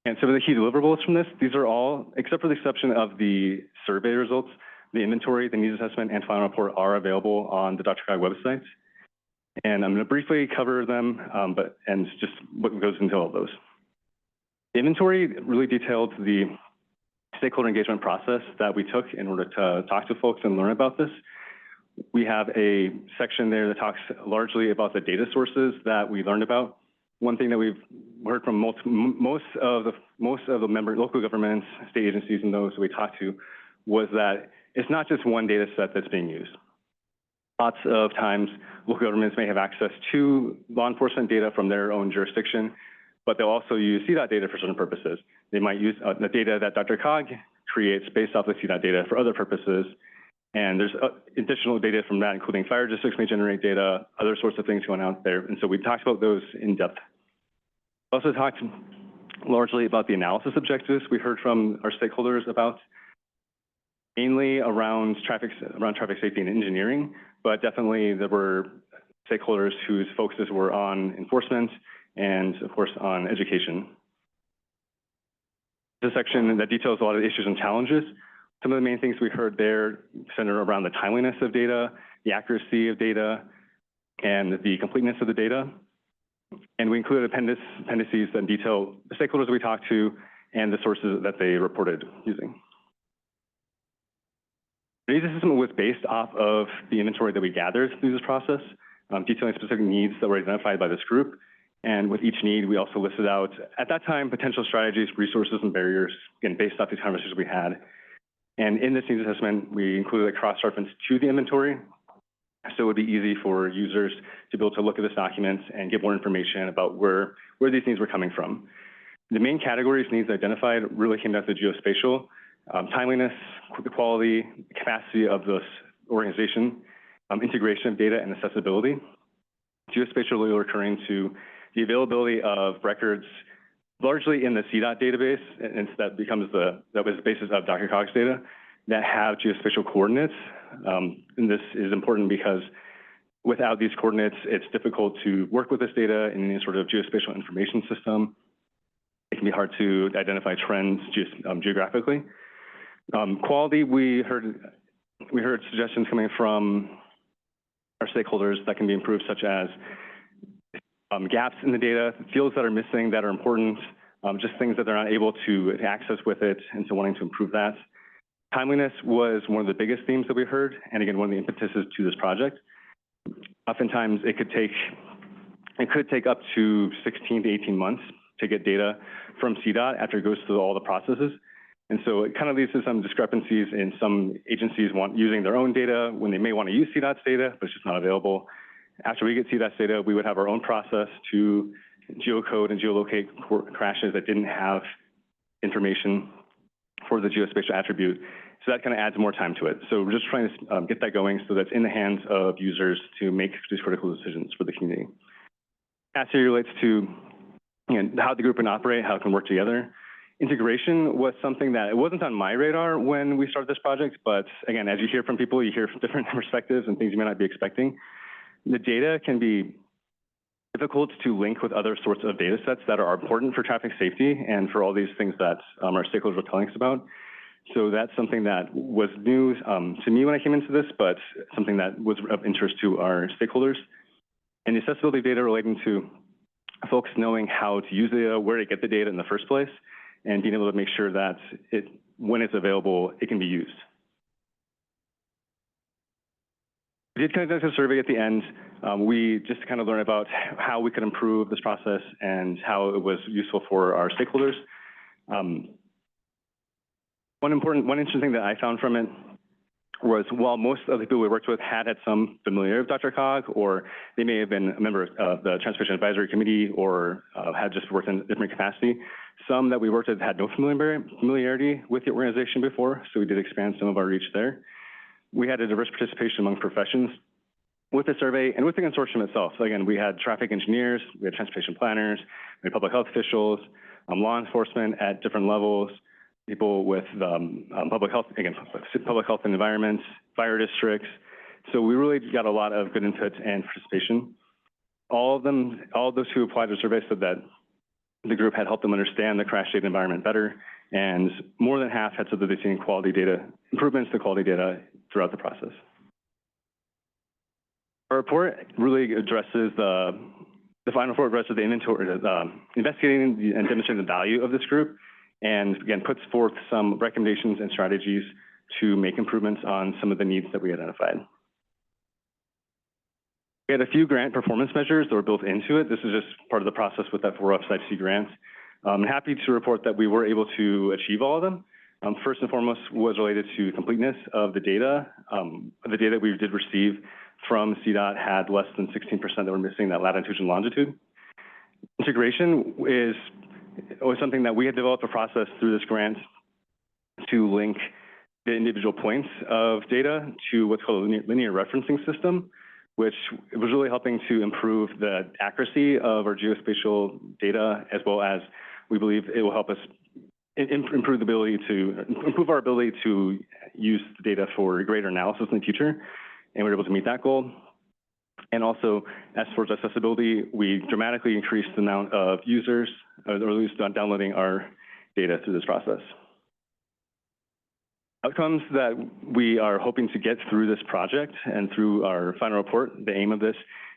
And some of the key deliverables from this, these are all, except for the exception of the survey results, the inventory, the needs assessment, and final report are available on the DRCOG website. And I'm going to briefly cover them, and just what goes into all of those. The inventory really detailed the stakeholder engagement process that we took in order to talk to folks and learn about this. We have a section there that talks largely about the data sources that we learned about. One thing that we've heard from most of the local governments, state agencies, and those that we talked to was that it's not just one data set that's being used. Lots of times, local governments may have access to law enforcement data from their own jurisdiction, but they'll also use CDOT data for certain purposes. They might use the data that DRCOG creates based off the CDOT data for other purposes. And there's additional data from that, including fire districts may generate data, other sorts of things going out there. And so we talked about those in depth. We also talked largely about the analysis objectives we heard from our stakeholders about, mainly around traffic safety and engineering, but definitely there were stakeholders whose focuses were on enforcement and, of course, on education. This section that details a lot of the issues and challenges. Some of the main things we heard there center around the timeliness of data, the accuracy of data, and the completeness of the data. And we included appendices that detail the stakeholders we talked to and the sources that they reported using. The data system was based off of the inventory that we gathered through this process, detailing specific needs that were identified by this group. And with each need, we also listed out, at that time, potential strategies, resources, and barriers, again, based off these conversations we had. And in this needs assessment, we included a cross-reference to the inventory, so it would be easy for users to be able to look at this document and get more information about where these needs were coming from. The main categories needs identified really came down to geospatial, timeliness, the quality, capacity of this organization, integration of data, and accessibility. Geospatially recurring to the availability of records largely in the CDOT database, and that was the basis of DRCOG's data, that have geospatial coordinates. And this is important because without these coordinates, it's difficult to work with this data in any sort of geospatial information system. It can be hard to identify trends geographically. Quality, we heard suggestions coming from our stakeholders that can be improved, such as gaps in the data, fields that are missing that are important, just things that they're not able to access with it, and so wanting to improve that. Timeliness was one of the biggest themes that we heard, and again, one of the impetuses to this project. Oftentimes, it could take up to 16 to 18 months to get data from CDOT after it goes through all the processes. And so it kind of leads to some discrepancies in some agencies using their own data when they may want to use CDOT's data, but it's just not available. After we get CDOT's data, we would have our own process to geocode and geolocate crashes that didn't have information for the geospatial attribute. So that kind of adds more time to it. So we're just trying to get that going so that's in the hands of users to make these critical decisions for the community. Capacity relates to how the group can operate, how it can work together. Integration was something that it wasn't on my radar when we started this project, but again, as you hear from people, you hear from different perspectives and things you may not be expecting. The data can be difficult to link with other sorts of data sets that are important for traffic safety and for all these things that our stakeholders were telling us about. So that's something that was new to me when I came into this, but something that was of interest to our stakeholders. And the accessibility of data relating to folks knowing how to use the data, where to get the data in the first place, and being able to make sure that when it's available, it can be used. We did conduct a survey at the end. We just kind of learned about how we could improve this process and how it was useful for our stakeholders. One interesting thing that I found from it was while most of the people we worked with had some familiarity with DRCOG, or they may have been a member of the Transportation Advisory Committee or had just worked in a different capacity, some that we worked with had no familiarity with the organization before, so we did expand some of our reach there. We had a diverse participation among professions with the survey and with the consortium itself. So again, we had traffic engineers, we had transportation planners, we had public health officials, law enforcement at different levels, people with public health, again, public health and environment, fire districts. So we really got a lot of good input and participation. All of those who applied to the survey said that the group had helped them understand the crash data environment better, and more than half had said that they've seen quality data, improvements to quality data throughout the process. Our report really addresses the final report addresses the inventory, investigating and demonstrating the value of this group, and again, puts forth some recommendations and strategies to make improvements on some of the needs that we identified. We had a few grant performance measures that were built into it. This is just part of the process with that 4 Upside C grant. I'm happy to report that we were able to achieve all of them. First and foremost was related to completeness of the data. The data we did receive from CDOT had less than 16% that were missing that latitude and longitude. Integration was something that we had developed a process through this grant to link the individual points of data to what's called a linear referencing system, which was really helping to improve the accuracy of our geospatial data, as well as we believe it will help us improve our ability to use the data for greater analysis in the future, and we were able to meet that goal. And also, as far as accessibility, we dramatically increased the amount of users, or at least downloading our data through this process. Outcomes that we are hoping to get through this project and through our final report, the aim of this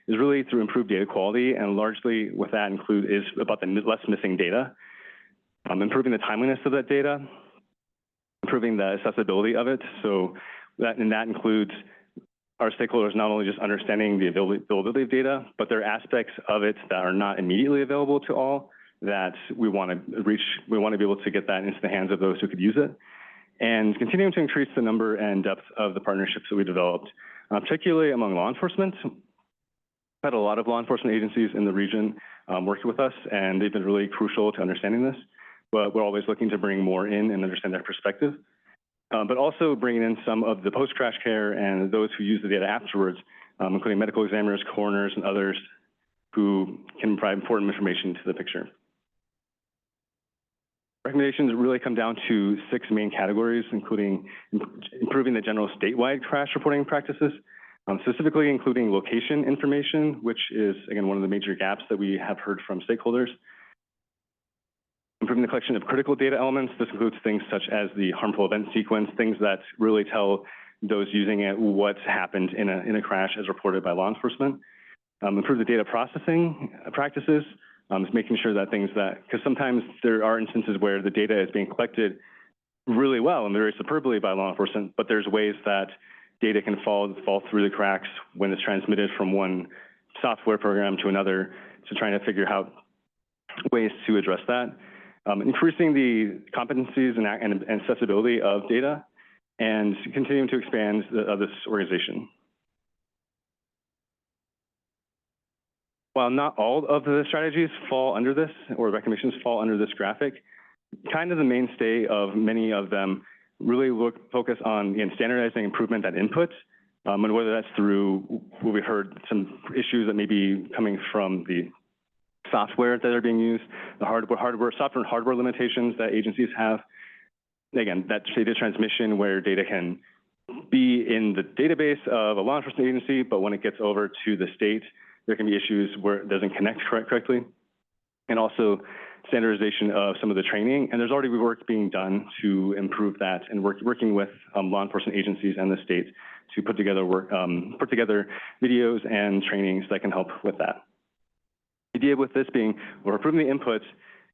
is really through improved data quality, and largely what that is about the less missing data, improving the timeliness of that data, improving the accessibility of it. So that includes our stakeholders not only just understanding the availability of data, but there are aspects of it that are not immediately available to all that we want to reach. We want to be able to get that into the hands of those who could use it, and continuing to increase the number and depth of the partnerships that we developed, particularly among law enforcement. We've had a lot of law enforcement agencies in the region working with us, and they've been really crucial to understanding this, but we're always looking to bring more in and understand their perspective. But also bringing in some of the post-crash care and those who use the data afterwards, including medical examiners, coroners, and others who can provide important information to the picture. Recommendations really come down to 6 main categories, including improving the general statewide crash reporting practices, specifically including location information, which is, again, one of the major gaps that we have heard from stakeholders. Improving the collection of critical data elements. This includes things such as the harmful event sequence, things that really tell those using it what's happened in a crash as reported by law enforcement. Improve the data processing practices, making sure that because sometimes there are instances where the data is being collected really well and very superbly by law enforcement, but there's ways that data can fall through the cracks when it's transmitted from one software program to another. So trying to figure out ways to address that. Increasing the competencies and accessibility of data, and continuing to expand this organization. While not all of the strategies fall under this, or recommendations fall under this graphic, kind of the mainstay of many of them really focus on standardizing improvement at input, and whether that's through what we heard, some issues that may be coming from the software that are being used, the software and hardware limitations that agencies have. Again, that data transmission where data can be in the database of a law enforcement agency, but when it gets over to the state, there can be issues where it doesn't connect correctly. And also standardization of some of the training. And there's already work being done to improve that, and working with law enforcement agencies and the state to put together videos and trainings that can help with that. The idea with this being, we're improving the inputs,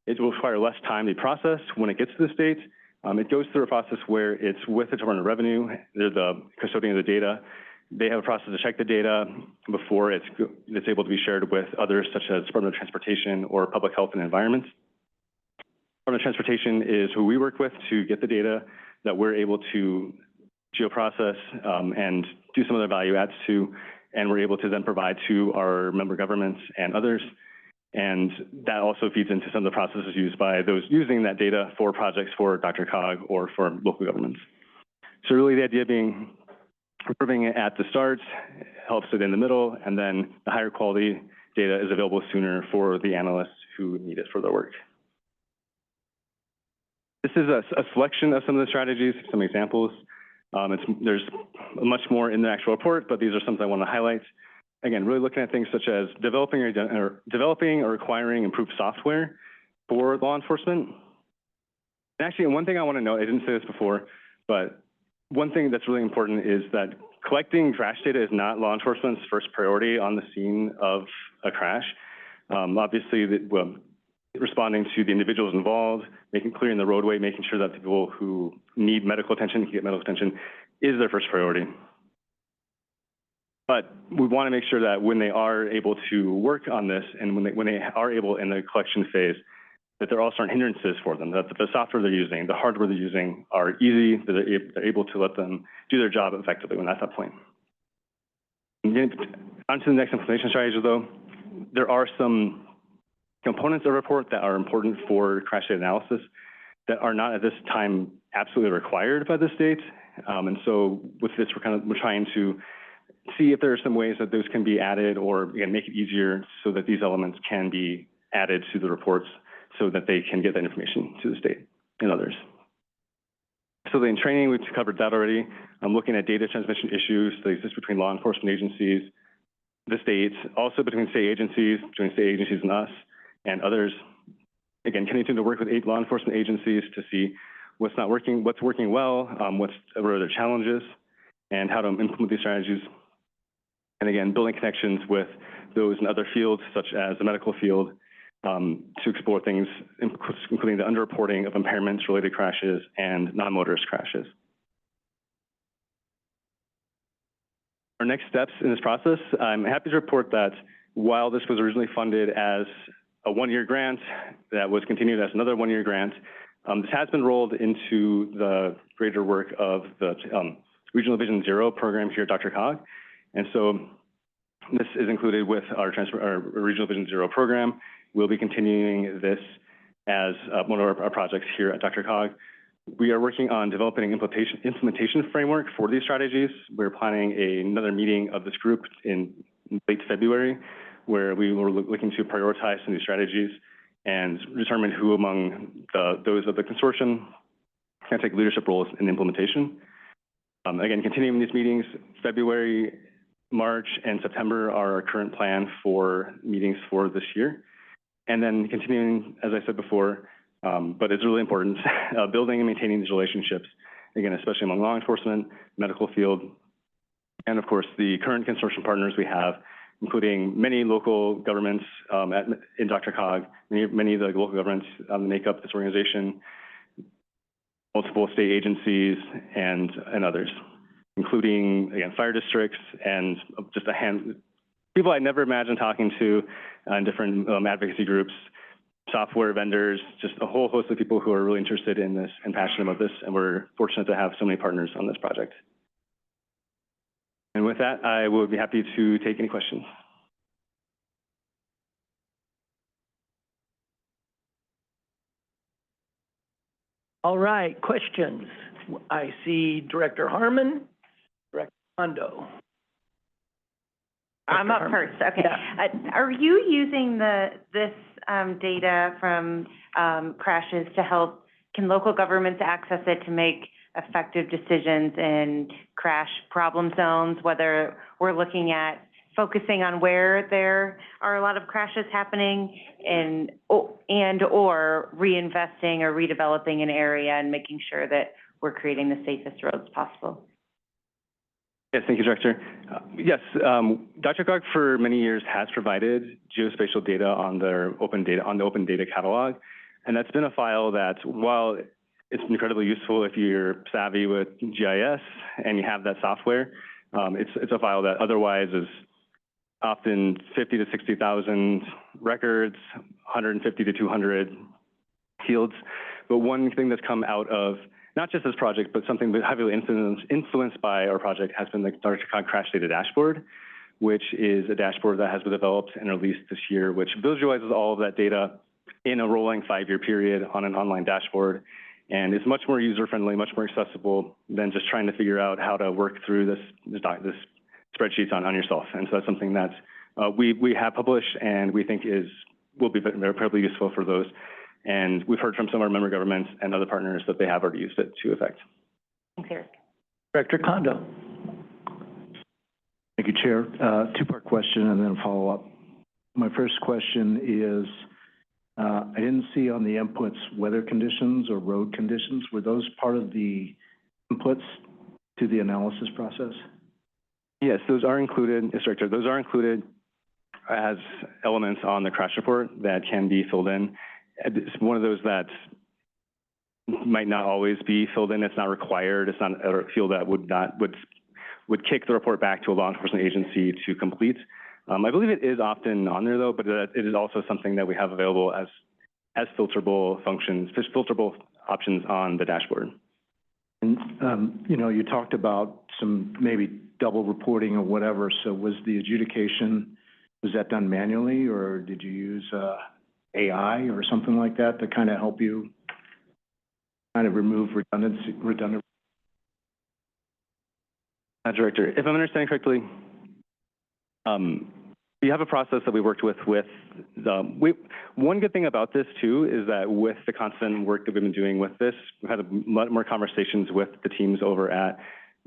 it will require less time to be processed when it gets to the state. It goes through a process where it's with the Department of Revenue, they're the custodian of the data. They have a process to check the data before it's able to be shared with others, such as Department of Transportation or Public Health and Environment. Department of Transportation is who we work with to get the data that we're able to geoprocess and do some of the value adds to, and we're able to then provide to our member governments and others. And that also feeds into some of the processes used by those using that data for projects for DRCOG or for local governments. So really the idea being improving it at the start, helps it in the middle, and then the higher quality data is available sooner for the analysts who need it for their work. This is a selection of some of the strategies, some examples. There's much more in the actual report, but these are some I want to highlight. Again, really looking at things such as developing or acquiring improved software for law enforcement. And actually, one thing I want to note, I didn't say this before, but one thing that's really important is that collecting crash data is not law enforcement's first priority on the scene of a crash. Obviously, responding to the individuals involved, clearing the roadway, making sure that the people who need medical attention can get medical attention is their first priority. But we want to make sure that when they are able to work on this, and when they are able in the collection phase, that there also aren't hindrances for them, that the software they're using, the hardware they're using are easy, that they're able to let them do their job effectively when that's that point. On to the next implementation strategy, though. There are some components of the report that are important for crash data analysis that are not at this time absolutely required by the state. And so with this, we're trying to see if there are some ways that those can be added, or again, make it easier so that these elements can be added to the reports so that they can get that information to the state and others. So in training, we've covered that already. I'm looking at data transmission issues that exist between law enforcement agencies, the state, also between state agencies and us and others. Again, continuing to work with law enforcement agencies to see what's not working, what's working well, what are their challenges, and how to implement these strategies. And again, building connections with those in other fields, such as the medical field, to explore things, including the underreporting of impairments-related crashes and non-motorist crashes. Our next steps in this process, I'm happy to report that while this was originally funded as a one-year grant that was continued as another one-year grant, this has been rolled into the greater work of the Regional Vision Zero program here at DRCOG. And so this is included with our Regional Vision Zero program. We'll be continuing this as one of our projects here at DRCOG. We are working on developing an implementation framework for these strategies. We're planning another meeting of this group in late February, where we were looking to prioritize some of these strategies and determine who among those of the consortium can take leadership roles in implementation. Again, continuing these meetings, February, March, and September are our current plan for meetings for this year. And then continuing, as I said before, but it's really important, building and maintaining these relationships, again, especially among law enforcement, medical field, and of course, the current consortium partners we have, including many local governments in DRCOG, many of the local governments make up this organization, multiple state agencies, and others, including, again, fire districts and just people I never imagined talking to in different advocacy groups, software vendors, just a whole host of people who are really interested in this and passionate about this, and we're fortunate to have so many partners on this project. And with that, I will be happy to take any questions. All right, questions. I see Director Harmon, Director Hondo. I'm up first, okay. Yeah. Are you using this data from crashes to help, can local governments access it to make effective decisions in crash problem zones, whether we're looking at focusing on where there are a lot of crashes happening and or reinvesting or redeveloping an area and making sure that we're creating the safest roads possible? Yes, thank you, Director. Yes, DRCOG for many years has provided geospatial data on the open data catalog, and that's been a file that, while it's incredibly useful if you're savvy with GIS and you have that software, it's a file that otherwise is often 50 to 60,000 records, 150 to 200 fields. But one thing that's come out of not just this project, but something that heavily influenced by our project has been the DRCOG Crash Data Dashboard, which is a dashboard that has been developed and released this year, which visualizes all of that data in a rolling 5-year period on an online dashboard. And is much more user-friendly, much more accessible than just trying to figure out how to work through this spreadsheets on yourself. And so that's something that we have published and we think will be very incredibly useful for those. And we've heard from some of our member governments and other partners that they have already used it to effect. Thanks, Eric. Director Kondo. Thank you, Chair. Two-part question and then a follow-up. My first question is, I didn't see on the inputs weather conditions or road conditions. Were those part of the inputs to the analysis process? Yes, those are included, Director. Those are included as elements on the crash report that can be filled in. It's one of those that might not always be filled in. It's not required. It's not a field that would kick the report back to a law enforcement agency to complete. I believe it is often on there though, but it is also something that we have available as filterable functions, filterable options on the dashboard. And, you talked about some maybe double reporting or whatever. So was the adjudication, was that done manually or did you use AI or something like that to kind of help you kind of remove redundant? Director, if I'm understanding correctly, we have a process that we worked with one good thing about this too is that with the constant work that we've been doing with this, we've had a lot more conversations with the teams over at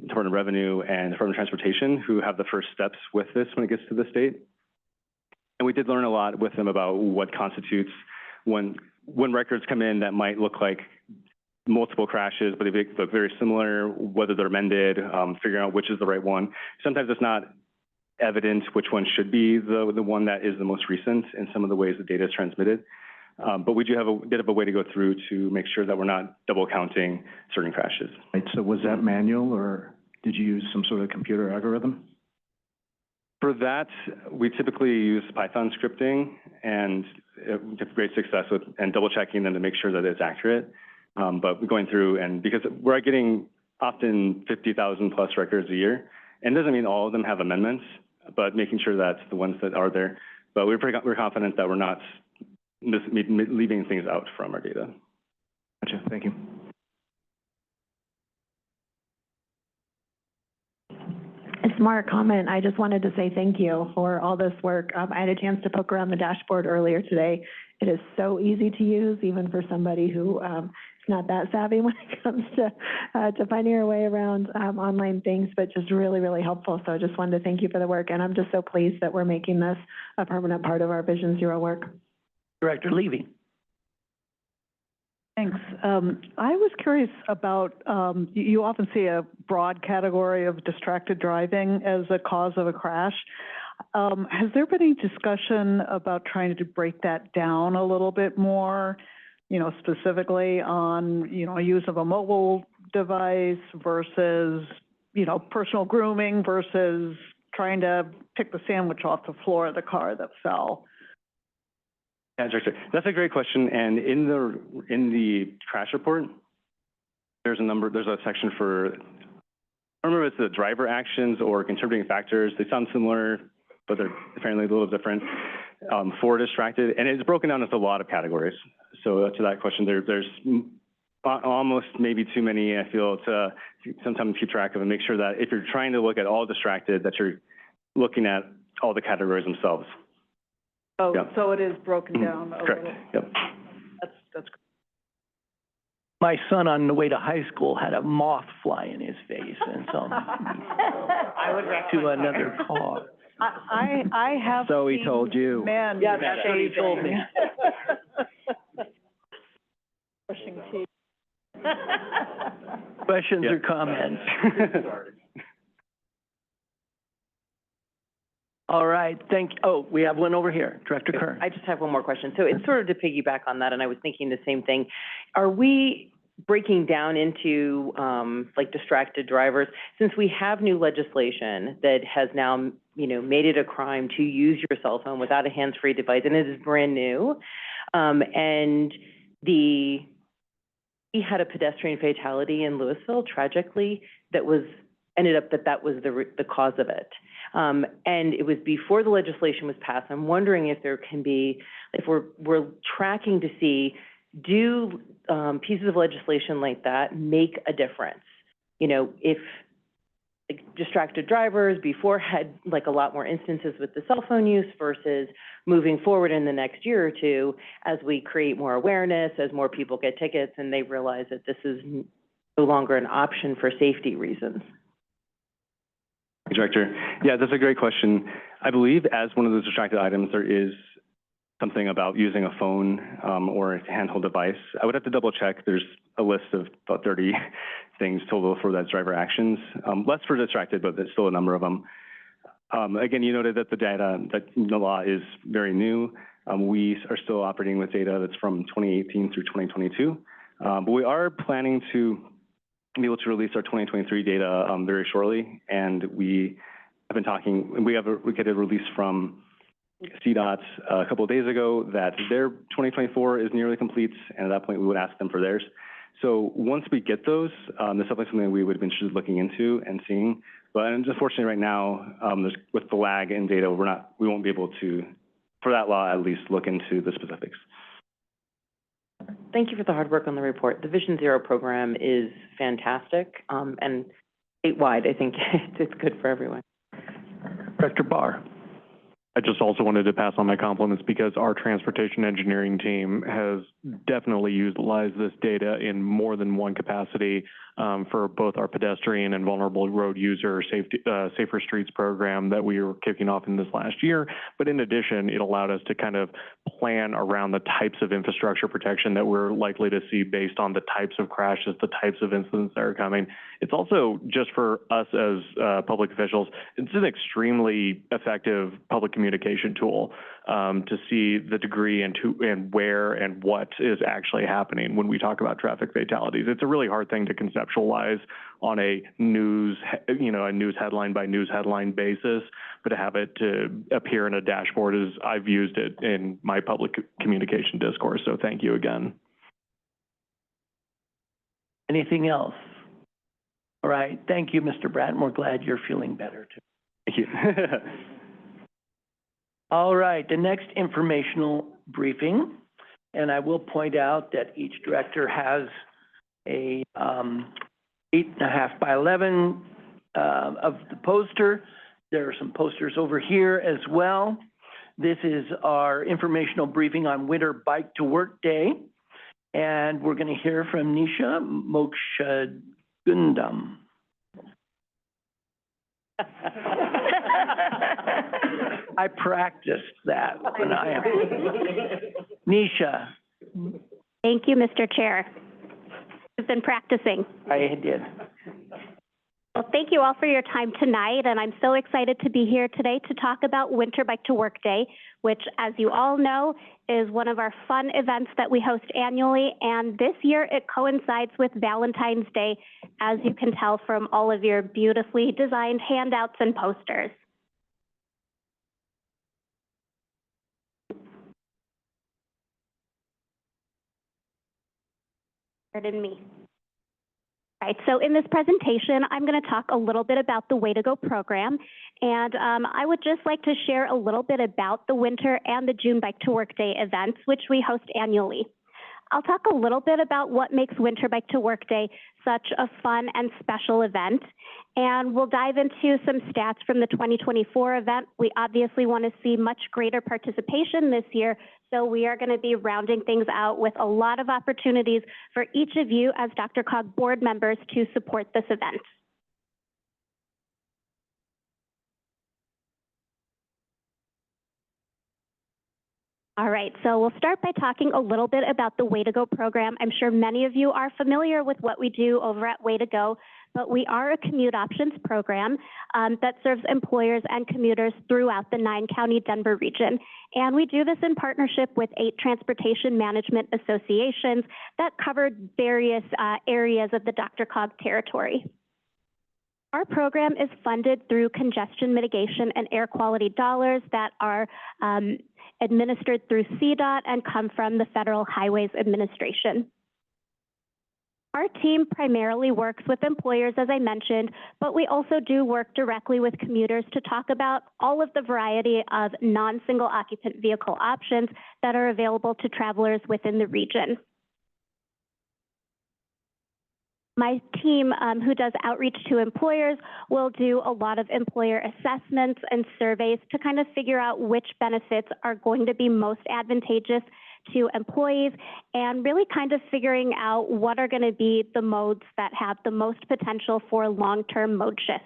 Department of Revenue and Department of Transportation, who have the first steps with this when it gets to the state. And we did learn a lot with them about what constitutes when records come in that might look like multiple crashes, but they look very similar, whether they're amended, figuring out which is the right one. Sometimes it's not evident which one should be the one that is the most recent in some of the ways the data is transmitted. But we did have a way to go through to make sure that we're not double counting certain crashes. Right, so was that manual, or did you use some sort of computer algorithm? For that, we typically use Python scripting, and we have great success with and double checking them to make sure that it's accurate. But going through, and because we're getting often 50,000 plus records a year, and it doesn't mean all of them have amendments, but making sure that's the ones that are there. But we're confident that we're not leaving things out from our data. Gotcha, thank you. A smart comment. I just wanted to say thank you for all this work. I had a chance to poke around the dashboard earlier today. It is so easy to use, even for somebody who is not that savvy when it comes to finding your way around online things, but just really, really helpful. So I just wanted to thank you for the work, and I'm just so pleased that we're making this a permanent part of our Vision Zero work. Director Levy. Thanks. I was curious about, you often see a broad category of distracted driving as a cause of a crash. Has there been any discussion about trying to break that down a little bit more, specifically on, use of a mobile device versus, personal grooming versus trying to pick the sandwich off the floor of the car that fell? Yeah, Director, that's a great question. And in the crash report, there's a section for, I don't remember if it's the driver actions or contributing factors. They sound similar, but they're apparently a little different for distracted. And it's broken down into a lot of categories. So to that question, there's almost maybe too many, I feel, to sometimes keep track of and make sure that if you're trying to look at all distracted, that you're looking at all the categories themselves. Oh, Yep. so it is broken down a Correct. little. Yep. That's My son on the way to high school had a moth fly in his face, and so I would to another car. I have. So he seen told you. Men. Yeah, that's what he told me. Brushing teeth. Questions or comments? All right, we have one over here. Director Kern. I just have one more question. So it's sort of to piggyback on that, and I was thinking the same thing. Are we breaking down into, like distracted drivers? Since we have new legislation that has now, made it a crime to use your cell phone without a hands-free device, and it is brand new, and we had a pedestrian fatality in Louisville, tragically, that ended up that was the cause of it. And it was before the legislation was passed. I'm wondering if there can be, if we're tracking to see, do pieces of legislation like that make a difference? If like, distracted drivers before had like a lot more instances with the cell phone use versus moving forward in the next year or two, as we create more awareness, as more people get tickets and they realize that this is no longer an option for safety reasons. Director, yeah, that's a great question. I believe as one of those distracted items, there is something about using a phone or a handheld device. I would have to double check. There's a list of about 30 things total for that driver actions. Less for distracted, but there's still a number of them. Again, you noted that that the law is very new. We are still operating with data that's from 2018 through 2022. But we are planning to be able to release our 2023 data very shortly, and we have been talking. We get a release from CDOT a couple of days ago that their 2024 is nearly complete, and at that point we would ask them for theirs. So once we get those, that's definitely something we would be interested in looking into and seeing. But unfortunately, right now, with the lag in data, we won't be able to, for that law at least, look into the specifics. Thank you for the hard work on the report. The Vision Zero program is fantastic, and statewide, I think it's good for everyone. Director Barr. I just also wanted to pass on my compliments because our transportation engineering team has definitely utilized this data in more than one capacity for both our pedestrian and vulnerable road user Safer Streets program that we were kicking off in this last year. But in addition, it allowed us to kind of plan around the types of infrastructure protection that we're likely to see based on the types of crashes, the types of incidents that are coming. It's also, just for us as public officials, it's an extremely effective public communication tool to see the degree and where and what is actually happening when we talk about traffic fatalities. It's a really hard thing to conceptualize on a news headline by news headline basis, but to have it to appear in a dashboard is, I've used it in my public communication discourse. So thank you again. Anything else? All right, thank you, Mr. Bratton. We're glad you're feeling better too. Thank you. All right, the next informational briefing, and I will point out that each director has a 8.5 by 11 of the poster. There are some posters over here as well. This is our informational briefing on Winter Bike to Work Day, and we're going to hear from Nisha Mokshagundam. I practiced that when I Nisha. Thank you, Mr. Chair. I've been practicing. I did. Well, thank you all for your time tonight, and I'm so excited to be here today to talk about Winter Bike to Work Day, which, as you all know, is one of our fun events that we host annually, and this year it coincides with Valentine's Day, as you can tell from all of your beautifully designed handouts and posters. Pardon me. All right, so in this presentation, I'm going to talk a little bit about the Way to Go program, and I would just like to share a little bit about the Winter and the June Bike to Work Day events, which we host annually. I'll talk a little bit about what makes Winter Bike to Work Day such a fun and special event, and we'll dive into some stats from the 2024 event. We obviously want to see much greater participation this year, so we are going to be rounding things out with a lot of opportunities for each of you as DRCOG board members to support this event. All right, so we'll start by talking a little bit about the Way to Go program. I'm sure many of you are familiar with what we do over at Way to Go, but we are a commute options program that serves employers and commuters throughout the 9-county Denver region. And we do this in partnership with 8 transportation management associations that cover various areas of the DRCOG territory. Our program is funded through congestion mitigation and air quality dollars that are administered through CDOT and come from the Federal Highways Administration. Our team primarily works with employers, as I mentioned, but we also do work directly with commuters to talk about all of the variety of non-single occupant vehicle options that are available to travelers within the region. My team, who does outreach to employers, will do a lot of employer assessments and surveys to kind of figure out which benefits are going to be most advantageous to employees and really kind of figuring out what are going to be the modes that have the most potential for long-term mode shift.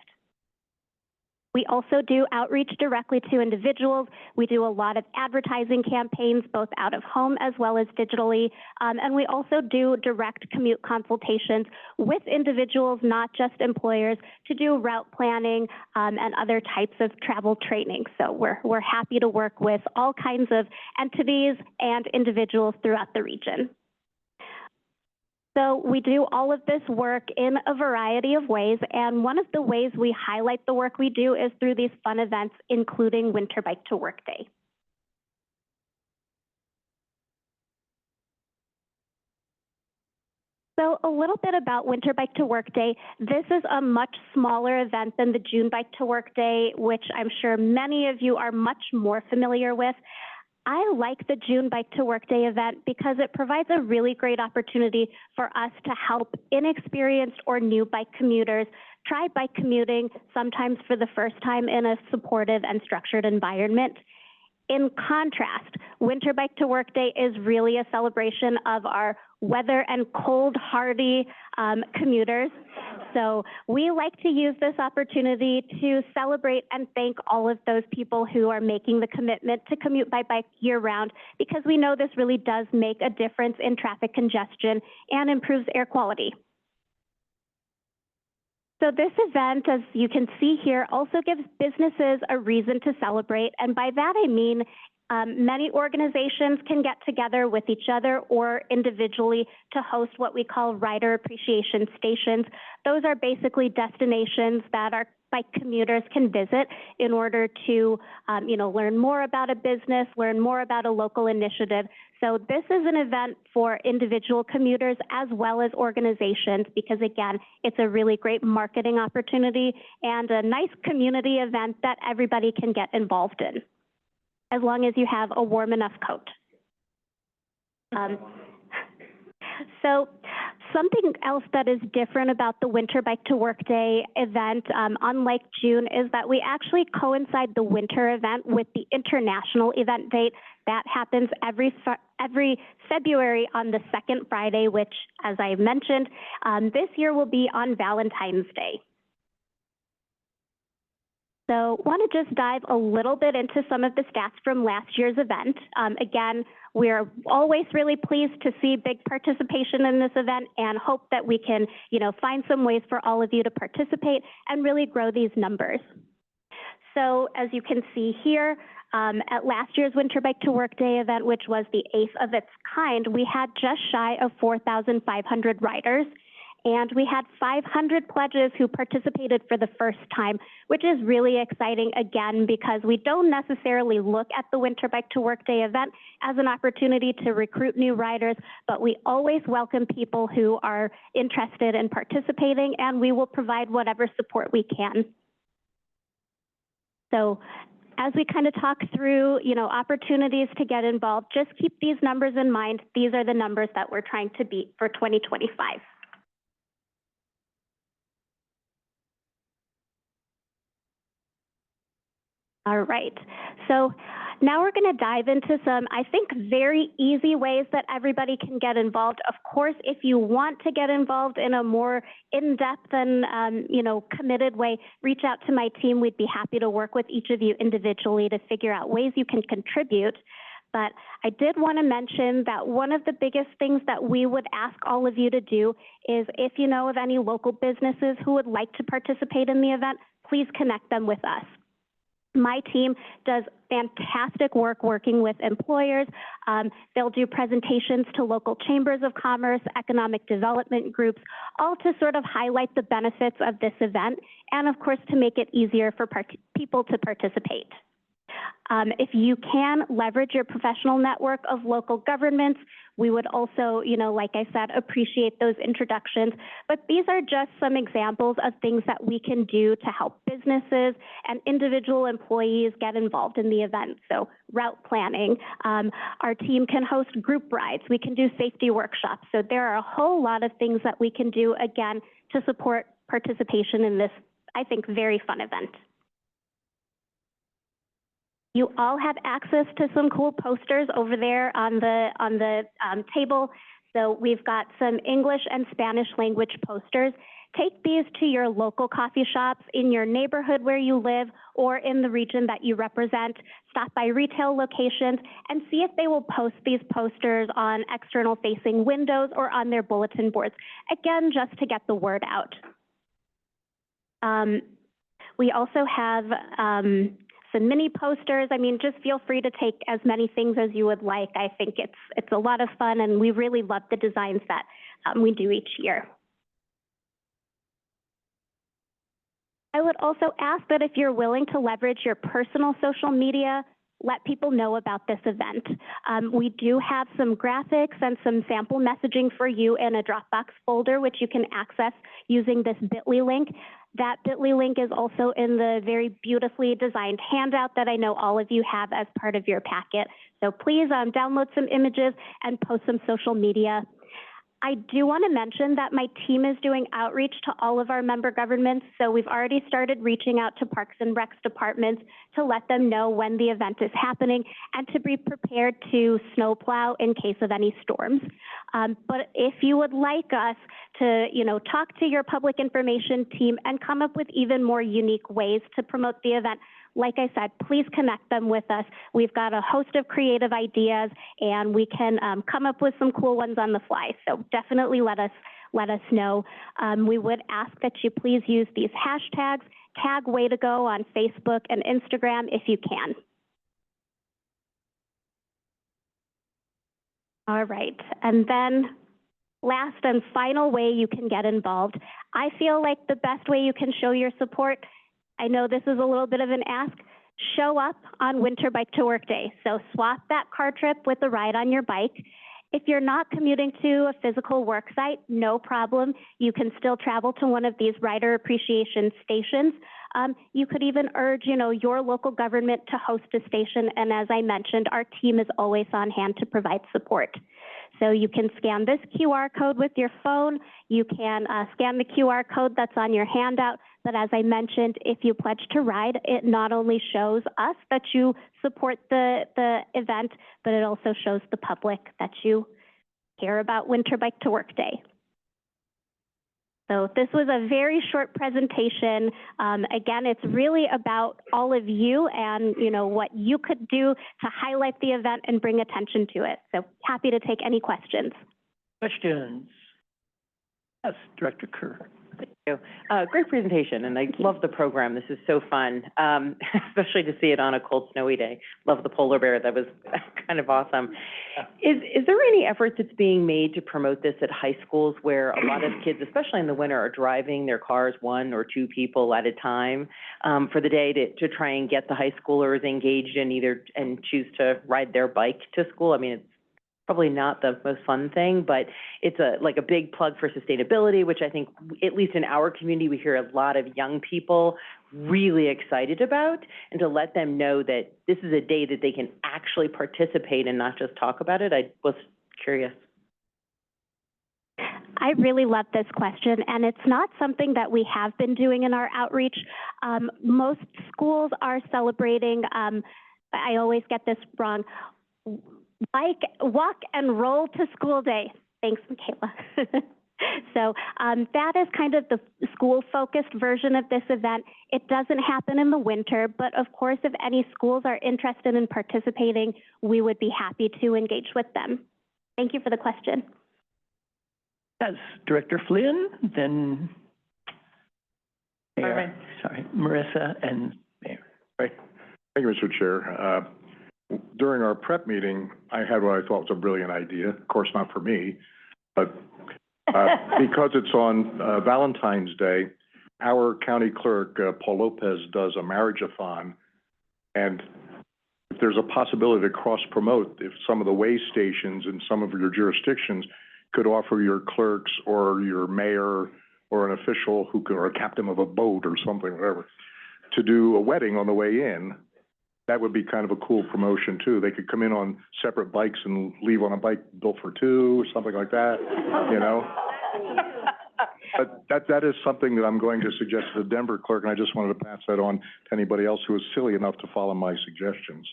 We also do outreach directly to individuals. We do a lot of advertising campaigns, both out of home as well as digitally. And we also do direct commute consultations with individuals, not just employers, to do route planning and other types of travel training. So we're happy to work with all kinds of entities and individuals throughout the region. So we do all of this work in a variety of ways, and one of the ways we highlight the work we do is through these fun events, including Winter Bike to Work Day. So a little bit about Winter Bike to Work Day. This is a much smaller event than the June Bike to Work Day, which I'm sure many of you are much more familiar with. I like the June Bike to Work Day event because it provides a really great opportunity for us to help inexperienced or new bike commuters try bike commuting, sometimes for the first time in a supportive and structured environment. In contrast, Winter Bike to Work Day is really a celebration of our weather and cold hardy commuters. So we like to use this opportunity to celebrate and thank all of those people who are making the commitment to commute by bike year round, because we know this really does make a difference in traffic congestion and improves air quality. So this event, as you can see here, also gives businesses a reason to celebrate. And by that I mean many organizations can get together with each other or individually to host what we call rider appreciation stations. Those are basically destinations that our bike commuters can visit in order to learn more about a business, learn more about a local initiative. So this is an event for individual commuters as well as organizations, because again, it's a really great marketing opportunity and a nice community event that everybody can get involved in, as long as you have a warm enough coat. So something else that is different about the Winter Bike to Work Day event, unlike June, is that we actually coincide the winter event with the international event date. That happens every February on the second Friday, which, as I mentioned, this year will be on Valentine's Day. So I want to just dive a little bit into some of the stats from last year's event. Again, we're always really pleased to see big participation in this event and hope that we can, find some ways for all of you to participate and really grow these numbers. So as you can see here, at last year's Winter Bike to Work Day event, which was the 8th of its kind, we had just shy of 4,500 riders. And we had 500 pledges who participated for the first time, which is really exciting, again, because we don't necessarily look at the Winter Bike to Work Day event as an opportunity to recruit new riders, but we always welcome people who are interested in participating, and we will provide whatever support we can. So as we kind of talk through, opportunities to get involved, just keep these numbers in mind. These are the numbers that we're trying to beat for 2025. All right, so now we're going to dive into some, I think, very easy ways that everybody can get involved. Of course, if you want to get involved in a more in-depth and, committed way, reach out to my team. We'd be happy to work with each of you individually to figure out ways you can contribute. But I did want to mention that one of the biggest things that we would ask all of you to do is, if you know of any local businesses who would like to participate in the event, please connect them with us. My team does fantastic work working with employers. They'll do presentations to local chambers of commerce, economic development groups, all to sort of highlight the benefits of this event and, of course, to make it easier for people to participate. If you can leverage your professional network of local governments, we would also, like I said, appreciate those introductions. But these are just some examples of things that we can do to help businesses and individual employees get involved in the event. So route planning, our team can host group rides, we can do safety workshops. So there are a whole lot of things that we can do, again, to support participation in this, I think, very fun event. You all have access to some cool posters over there on the table. So we've got some English and Spanish language posters. Take these to your local coffee shops in your neighborhood where you live or in the region that you represent. Stop by retail locations and see if they will post these posters on external facing windows or on their bulletin boards. Again, just to get the word out. We also have some mini posters. I mean, just feel free to take as many things as you would like. I think it's a lot of fun, and we really love the designs that we do each year. I would also ask that if you're willing to leverage your personal social media, let people know about this event. We do have some graphics and some sample messaging for you in a Dropbox folder, which you can access using this bit.ly link. That bit.ly link is also in the very beautifully designed handout that I know all of you have as part of your packet. So please download some images and post some social media. I do want to mention that my team is doing outreach to all of our member governments. So we've already started reaching out to Parks and Recs departments to let them know when the event is happening and to be prepared to snowplow in case of any storms. But if you would like us to, talk to your public information team and come up with even more unique ways to promote the event, like I said, please connect them with us. We've got a host of creative ideas, and we can come up with some cool ones on the fly. So definitely let us know. We would ask that you please use these hashtags, tag Way to Go on Facebook and Instagram if you can. All right, and then last and final way you can get involved. I feel like the best way you can show your support, I know this is a little bit of an ask, show up on Winter Bike to Work Day. So swap that car trip with a ride on your bike. If you're not commuting to a physical work site, no problem. You can still travel to one of these rider appreciation stations. You could even urge, your local government to host a station. And as I mentioned, our team is always on hand to provide support. So you can scan this QR code with your phone. You can scan the QR code that's on your handout. But as I mentioned, if you pledge to ride, it not only shows us that you support the event, but it also shows the public that you care about Winter Bike to Work Day. So this was a very short presentation. Again, it's really about all of you and what you could do to highlight the event and bring attention to it. So happy to take any questions. Questions? Yes, Director Kerr. Thank you. Great presentation, and I love the program. This is so fun, especially to see it on a cold, snowy day. Love the polar bear. That was kind of awesome. Is there any effort that's being made to promote this at high schools where a lot of kids, especially in the winter, are driving their cars one or two people at a time for the day to try and get the high schoolers engaged in and choose to ride their bike to school? I mean, it's probably not the most fun thing, but it's like a big plug for sustainability, which I think, at least in our community, we hear a lot of young people really excited about, and to let them know that this is a day that they can actually participate and not just talk about it. I was curious. I really love this question, and it's not something that we have been doing in our outreach. Most schools are celebrating, I always get this wrong, walk and roll to school day. Thanks, Michaela. So that is kind of the school-focused version of this event. It doesn't happen in the winter, but of course, if any schools are interested in participating, we would be happy to engage with them. Thank you for the question. Yes, Director Flynn, then Mayor, Marissa and Mayor. Thank you, Mr. Chair. During our prep meeting, I had what I thought was a brilliant idea. Of course, not for me, but because it's on Valentine's Day, our county clerk, Paul Lopez, does a marriage-a-thon. And if there's a possibility to cross-promote, if some of the way stations in some of your jurisdictions could offer your clerks or your mayor or an official or a captain of a boat or something, whatever, to do a wedding on the way in, that would be kind of a cool promotion too. They could come in on separate bikes and leave on a bike built for two or something like that, But that is something that I'm going to suggest to the Denver clerk, and I just wanted to pass that on to anybody else who is silly enough to follow my suggestions.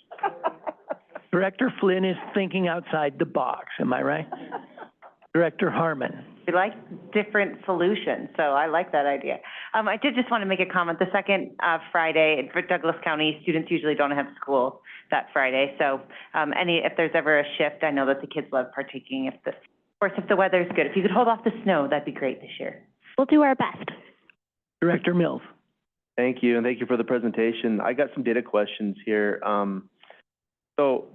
Director Flynn is thinking outside the box, am I right? Director Harmon. We like different solutions, so I like that idea. I did just want to make a comment. The second Friday for Douglas County, students usually don't have school that Friday. So if there's ever a shift, I know that the kids love partaking. Of course, if the weather's good, if you could hold off the snow, that'd be great this year. We'll do our best. Director Mills. Thank you, and thank you for the presentation. I got some data questions here. So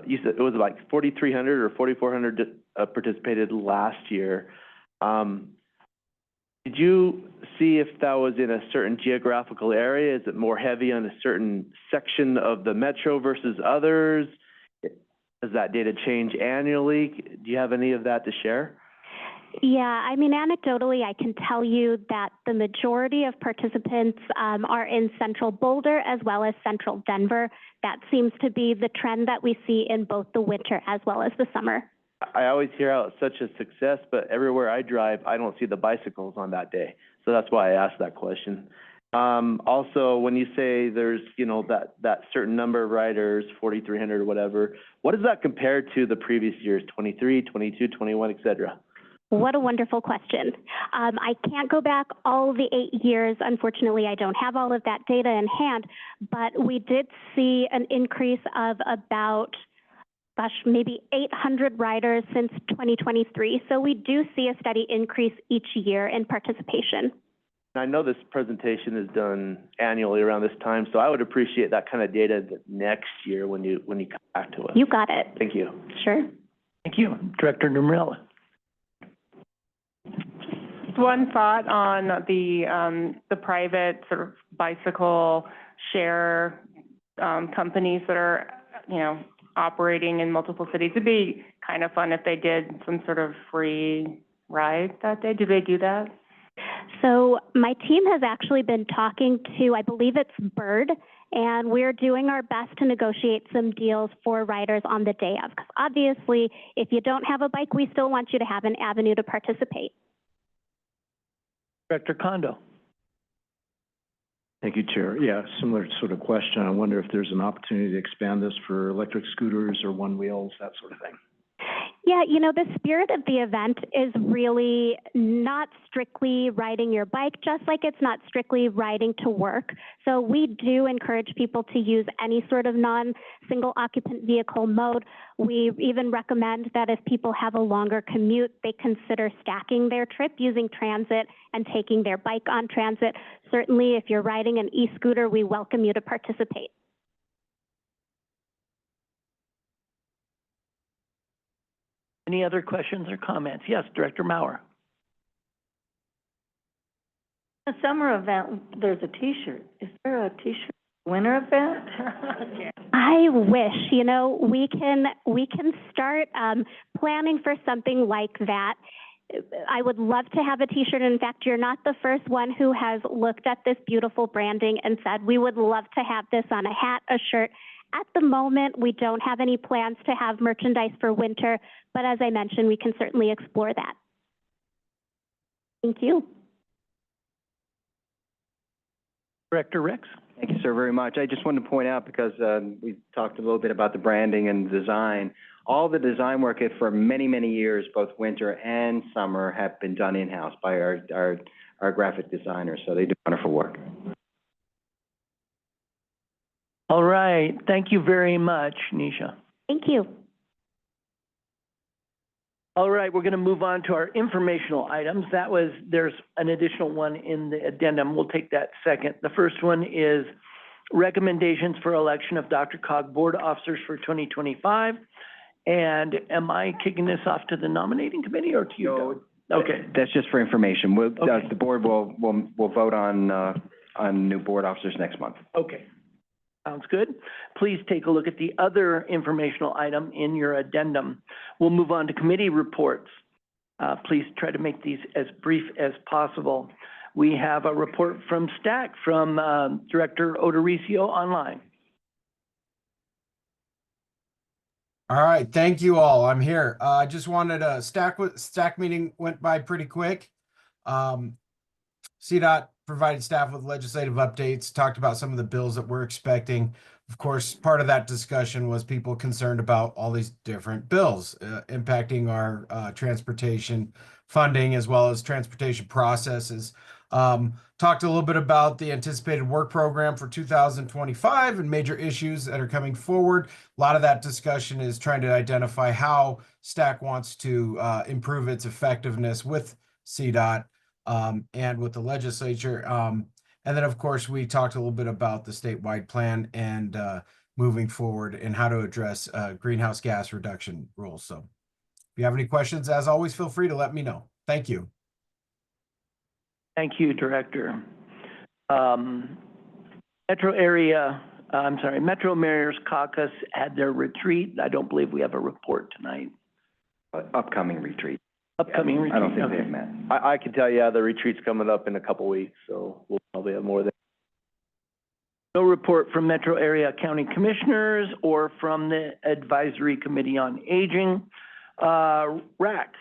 you said it was like 4,300 or 4,400 participated last year. Did you see if that was in a certain geographical area? Is it more heavy on a certain section of the metro versus others? Does that data change annually? Do you have any of that to share? Yeah, I mean, anecdotally, I can tell you that the majority of participants are in central Boulder as well as central Denver. That seems to be the trend that we see in both the winter as well as the summer. I always hear how it's such a success, but everywhere I drive, I don't see the bicycles on that day. So that's why I asked that question. Also, when you say there's, you know, that certain number of riders, 4,300 or whatever, what does that compare to the previous years, 23, 22, 21, et cetera? What a wonderful question. I can't go back all the 8 years. Unfortunately, I don't have all of that data in hand, but we did see an increase of about, maybe 800 riders since 2023. So we do see a steady increase each year in participation. I know this presentation is done annually around this time, so I would appreciate that kind of data next year when you come back to us. You got it. Thank you. Sure. Thank you. Director Numerella. One thought on the private sort of bicycle share companies that are, you know, operating in multiple cities. It'd be kind of fun if they did some sort of free ride that day. Do they do that? So my team has actually been talking to, I believe it's Bird, and we're doing our best to negotiate some deals for riders on the day of. Because obviously, if you don't have a bike, we still want you to have an avenue to participate. Director Kondo. Thank you, Chair. Yeah, similar sort of question. I wonder if there's an opportunity to expand this for electric scooters or one wheels, that sort of thing. Yeah, you know, the spirit of the event is really not strictly riding your bike, just like it's not strictly riding to work. So we do encourage people to use any sort of non-single occupant vehicle mode. We even recommend that if people have a longer commute, they consider stacking their trip using transit and taking their bike on transit. Certainly, if you're riding an e-scooter, we welcome you to participate. Any other questions or comments? Yes, Director Maurer. A summer event, there's a T-shirt. Is there a T-shirt winter event? I wish, you know, we can start planning for something like that. I would love to have a T-shirt. In fact, you're not the first one who has looked at this beautiful branding and said, we would love to have this on a hat, a shirt. At the moment, we don't have any plans to have merchandise for winter, but as I mentioned, we can certainly explore that. Thank you. Director Ricks. Thank you, sir, very much. I just wanted to point out, because we talked a little bit about the branding and design. All the design work for many, many years, both winter and summer, have been done in-house by our graphic designers, so they do wonderful work. All right. Thank you very much, Nisha. Thank you. All right, we're going to move on to our informational items. There's an additional one in the addendum. We'll take that second. The first one is recommendations for election of DRCOG board officers for 2025. And am I kicking this off to the nominating committee or to you? No, okay. That's just for information. Okay. The board will vote on new board officers next month. Okay. Sounds good. Please take a look at the other informational item in your addendum. We'll move on to committee reports. Please try to make these as brief as possible. We have a report from STAC from Director Odoricio online. All right, thank you all. I'm here. I just wanted a STAC meeting went by pretty quick. CDOT provided staff with legislative updates, talked about some of the bills that we're expecting. Of course, part of that discussion was people concerned about all these different bills impacting our transportation funding as well as transportation processes. Talked a little bit about the anticipated work program for 2025 and major issues that are coming forward. A lot of that discussion is trying to identify how STAC wants to improve its effectiveness with CDOT and with the legislature. And then, of course, we talked a little bit about the statewide plan and moving forward and how to address greenhouse gas reduction rules. So if you have any questions, as always, feel free to let me know. Thank you. Thank you, Director. Metro Mayor's Caucus had their retreat. I don't believe we have a report tonight. Upcoming retreat. Upcoming retreat. I don't think they've met. I can tell you, the retreat's coming up in a couple weeks, so we'll probably have more there. No report from Metro Area County Commissioners or from the Advisory Committee on Aging. RAC,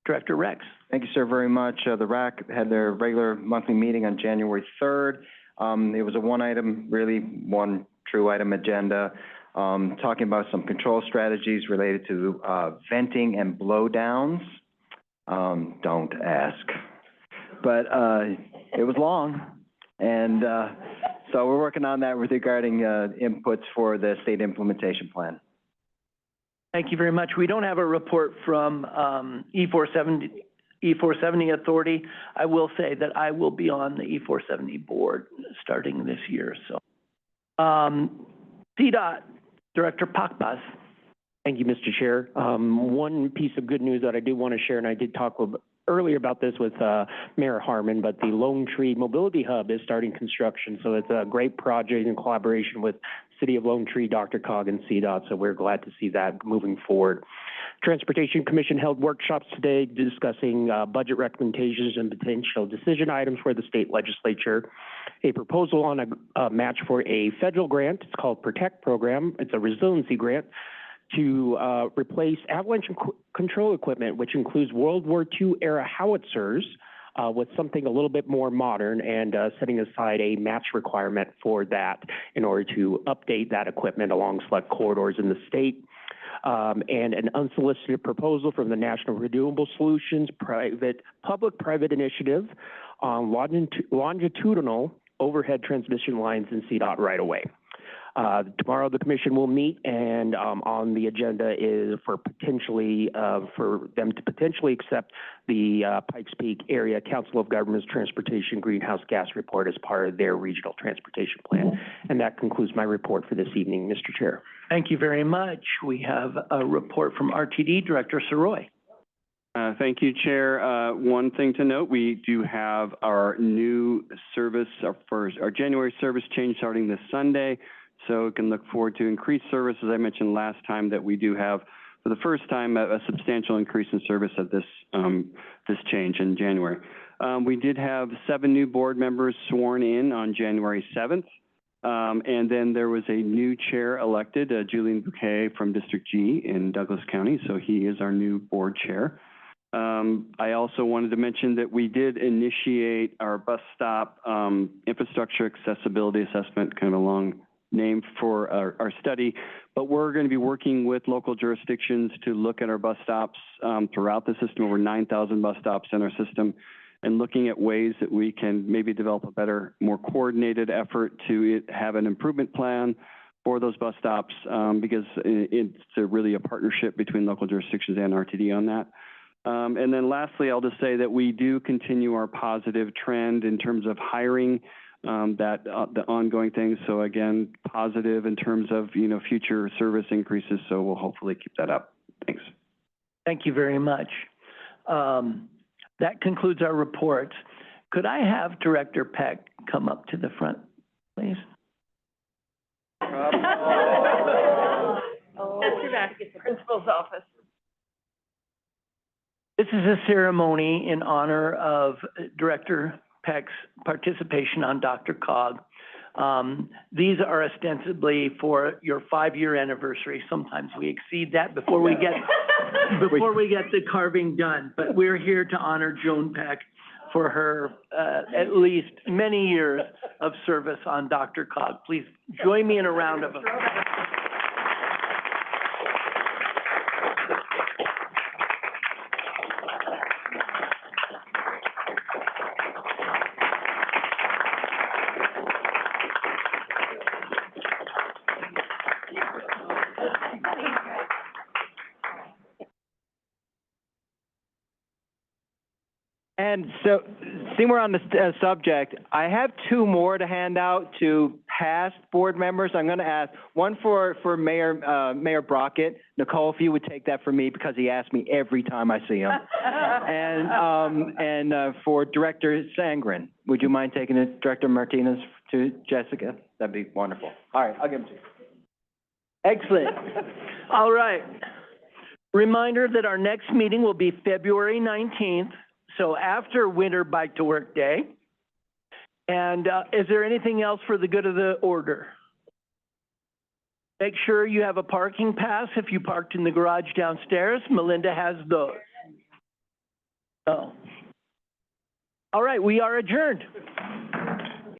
Director Rex. Thank you, sir, very much. The RAC had their regular monthly meeting on January 3rd. It was a one true item agenda, talking about some control strategies related to venting and blowdowns. Don't ask. But it was long, and so we're working on that regarding inputs for the state implementation plan. Thank you very much. We don't have a report from E470 Authority. I will say that I will be on the E470 board starting this year. So, CDOT Director Pakbas. Thank you, Mr. Chair. One piece of good news that I do want to share, and I did talk earlier about this with Mayor Harmon, but the Lone Tree Mobility Hub is starting construction. So it's a great project in collaboration with City of Lone Tree, DRCOG, and CDOT. So we're glad to see that moving forward. Transportation Commission held workshops today discussing budget recommendations and potential decision items for the state legislature. A proposal on a match for a federal grant, it's called PROTECT program. It's a resiliency grant to replace avalanche control equipment, which includes World War II era howitzers, with something a little bit more modern, and setting aside a match requirement for that in order to update that equipment along select corridors in the state. And an unsolicited proposal from the National Renewable Solutions Public-Private Initiative on longitudinal overhead transmission lines in CDOT right-of-way. Tomorrow the commission will meet, and on the agenda is for them to potentially accept the Pikes Peak Area Council of Governments Transportation Greenhouse Gas Report as part of their regional transportation plan. And that concludes my report for this evening, Mr. Chair. Thank you very much. We have a report from RTD Director Soroy. Thank you, Chair. One thing to note, we do have our new service, our January service change starting this Sunday. So we can look forward to increased service. As I mentioned last time, that we do have, for the first time, a substantial increase in service at this change in January. We did have 7 new board members sworn in on January 7th. And then there was a new chair elected, Julian Bouquet from District G in Douglas County. So he is our new board chair. I also wanted to mention that we did initiate our bus stop infrastructure accessibility assessment, kind of a long name for our study, but we're going to be working with local jurisdictions to look at our bus stops throughout the system, over 9,000 bus stops in our system, and looking at ways that we can maybe develop a better, more coordinated effort to have an improvement plan for those bus stops, because it's really a partnership between local jurisdictions and RTD on that. And then lastly, I'll just say that we do continue our positive trend in terms of hiring, the ongoing things. So again, positive in terms of, future service increases. So we'll hopefully keep that up. Thanks. Thank you very much. That concludes our reports. Could I have Director Peck come up to the front, please? Principal's office. This is a ceremony in honor of Director Peck's participation on DRCOG. These are ostensibly for your 5-year anniversary. Sometimes we exceed that before we get the carving done. But we're here to honor Joan Peck for her at least many years of service on DRCOG. Please join me in a round of applause. And so, seeing we're on the subject, I have 2 more to hand out to past board members. I'm going to ask one for Mayor Brockett. Nicole, if you would take that for me, because he asks me every time I see him. and for Director Sangren, would you mind taking it, Director Martinez, to Jessica? That'd be wonderful. All right, I'll give them to you. Excellent. All right. Reminder that our next meeting will be February 19th. So after Winter Bike to Work Day. And is there anything else for the good of the order? Make sure you have a parking pass if you parked in the garage downstairs. Melinda has those. Oh. All right, we are adjourned.